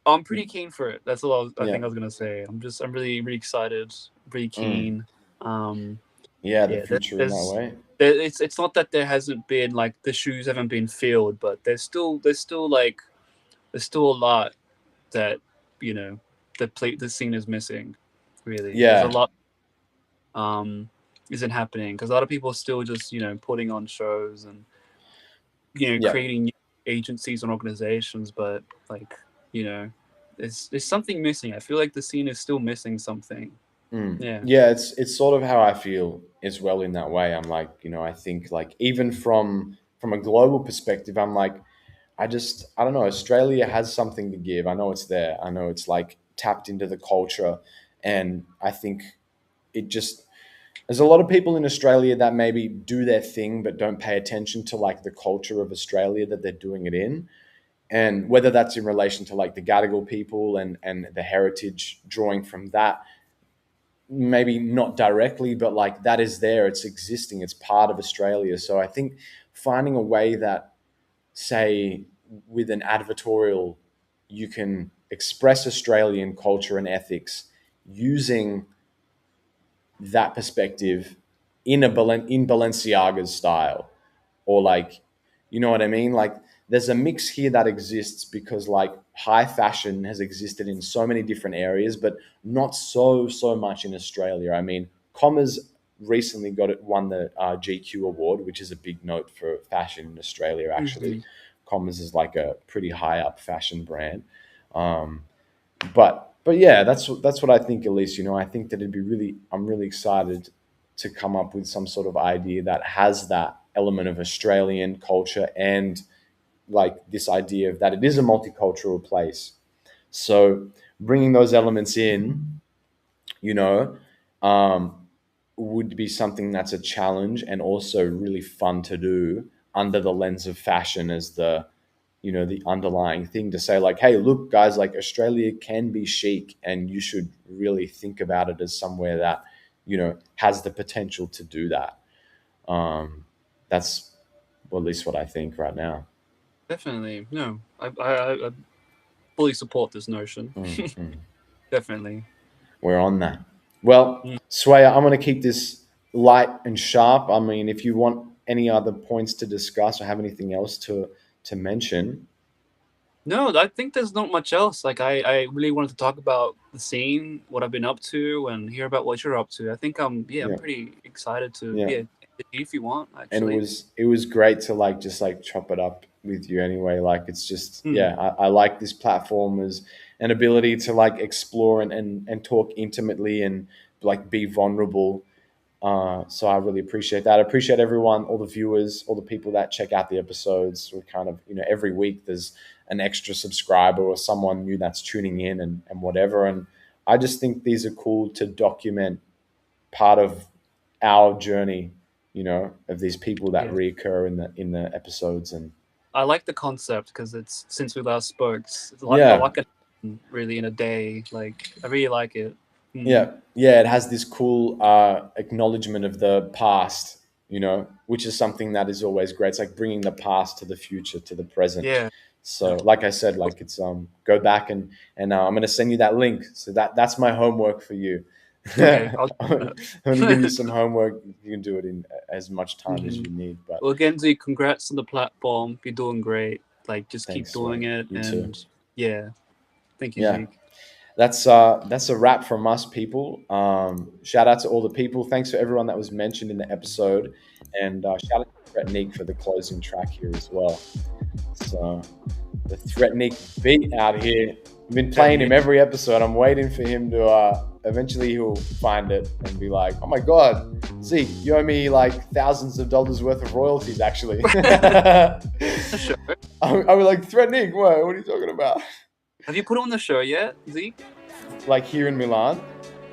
I'm pretty keen for it. That's all I Yeah. think I was gonna say. I'm really really excited, really Mm. keen. Um, Yeah, the yeah, future in that way. it's not that there hasn't been like the shoes haven't been filled, but there's still a lot that you know the scene is missing. Really, there's a Yeah. lot um isn't happening because a lot of people are still just putting on shows and Yeah. creating new agencies and organizations, but like you know, there's something missing. I feel like the scene is still missing something. Mm. Yeah. Yeah, it's sort of how I feel as well in that way. I'm like, you know, I think like even from a global perspective, I'm like, I don't know, Australia has something to give. I know it's there. I know it's like tapped into the culture, and I think it just there's a lot of people in Australia that maybe do their thing but don't pay attention to like the culture of Australia that they're doing it in. And whether that's in relation to like the Gadigal people and the heritage drawing from that, maybe not directly, but like that is there, it's existing, it's part of Australia. So I think finding a way that, say, with an advertorial, you can express Australian culture and ethics using that perspective in in Balenciaga's style, or like You know what I mean? Like there's a mix here that exists because like high fashion has existed in so many different areas, but not so much in Australia. I mean, Commas recently won the GQ award, which is a big note for fashion in Australia. Actually, Hmm. Commas is like a pretty high up fashion brand. Um, but yeah, that's what I think. At least, I think that it'd be really. I'm really excited to come up with some sort of idea that has that element of Australian culture and like this idea of that it is a multicultural place. So bringing those elements in, you know, um, would be something that's a challenge and also really fun to do under the lens of fashion as the underlying thing to say like, hey, look, guys, like Australia can be chic, and you should really think about it as somewhere that has the potential to do that. That's well, at least what I think right now. Definitely. No, I fully support this notion. Mm, mm. Definitely. We're on that. Well, Mm. Swaya, I'm going to keep this light and sharp. I mean, if you want any other points to discuss or have anything else to mention, No, I think there's not much else. Like I really wanted to talk about the scene, what I've been up to, and hear about what you're up to. I think I'm yeah, pretty excited to yeah. if you want And actually. it was great to like just like chop it up with you anyway. Like it's just Hmm. yeah, I like this platform as an ability to like explore and talk intimately and like be vulnerable. So I really appreciate that. I appreciate everyone, all the viewers, all the people that check out the episodes. We're kind of, every week there's an extra subscriber or someone new that's tuning in and whatever. And I just think these are cool to document part of our journey, of these people that Yeah, reoccur in the episodes. And I like the concept because it's since we last spoke. It's a yeah, lot can happen really in a day. Like I really like it. Hmm. yeah, it has this cool acknowledgement of the past, which is something that is always great. It's like bringing the past to the future, to the present. Yeah. So, No. like I said, like it's go back and I'm going to send you that link. So that's my homework for you. Okay. I'm going to give you some homework. You can do it in as much time as Mhm. you need. But Well, again, Z, congrats on the platform. You're doing great. Like, just keep thanks, Sway. doing it. You too. And yeah, thank you, Yeah. Zeke. That's a wrap from us, people. Shout out to all the people. Thanks for everyone that was mentioned in the episode, and shout out to Threatnik for the closing track here as well. So the Threatnik beat out here. I've been playing him every episode. I'm waiting for him to. Eventually, he'll find it and be like, "Oh my god, Zeke, you owe me like thousands of dollars worth of royalties." Actually, The show. I'll be like, "Threatnik, what are you talking about?" Have you put him on the show yet, Zeke? Like here in Milan.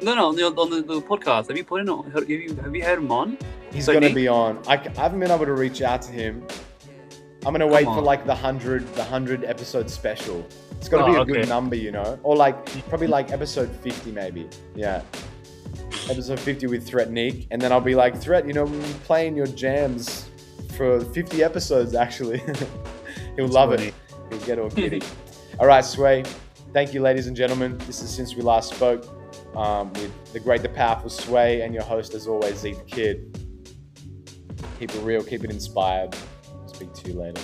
No, no, on the podcast. Have you put him on? Have you had him on? He's gonna Threatnik? be on. I haven't been able to reach out to him. I'm gonna Come wait for on. like the hundred episode special. It's gotta be Oh, a okay. good number, or like probably like episode 50 maybe. Yeah, episode 50 with Threatnik, and then I'll be like, Threat, we've been playing your jams for 50 episodes actually. He'll That's love funny. it. He'll get all giddy. All right, Sway. Thank you, ladies and gentlemen. This is Since We Last Spoke with the great, the powerful Sway, and your host, as always, Zeek the Kid. Keep it real, keep it inspired. Speak to you later.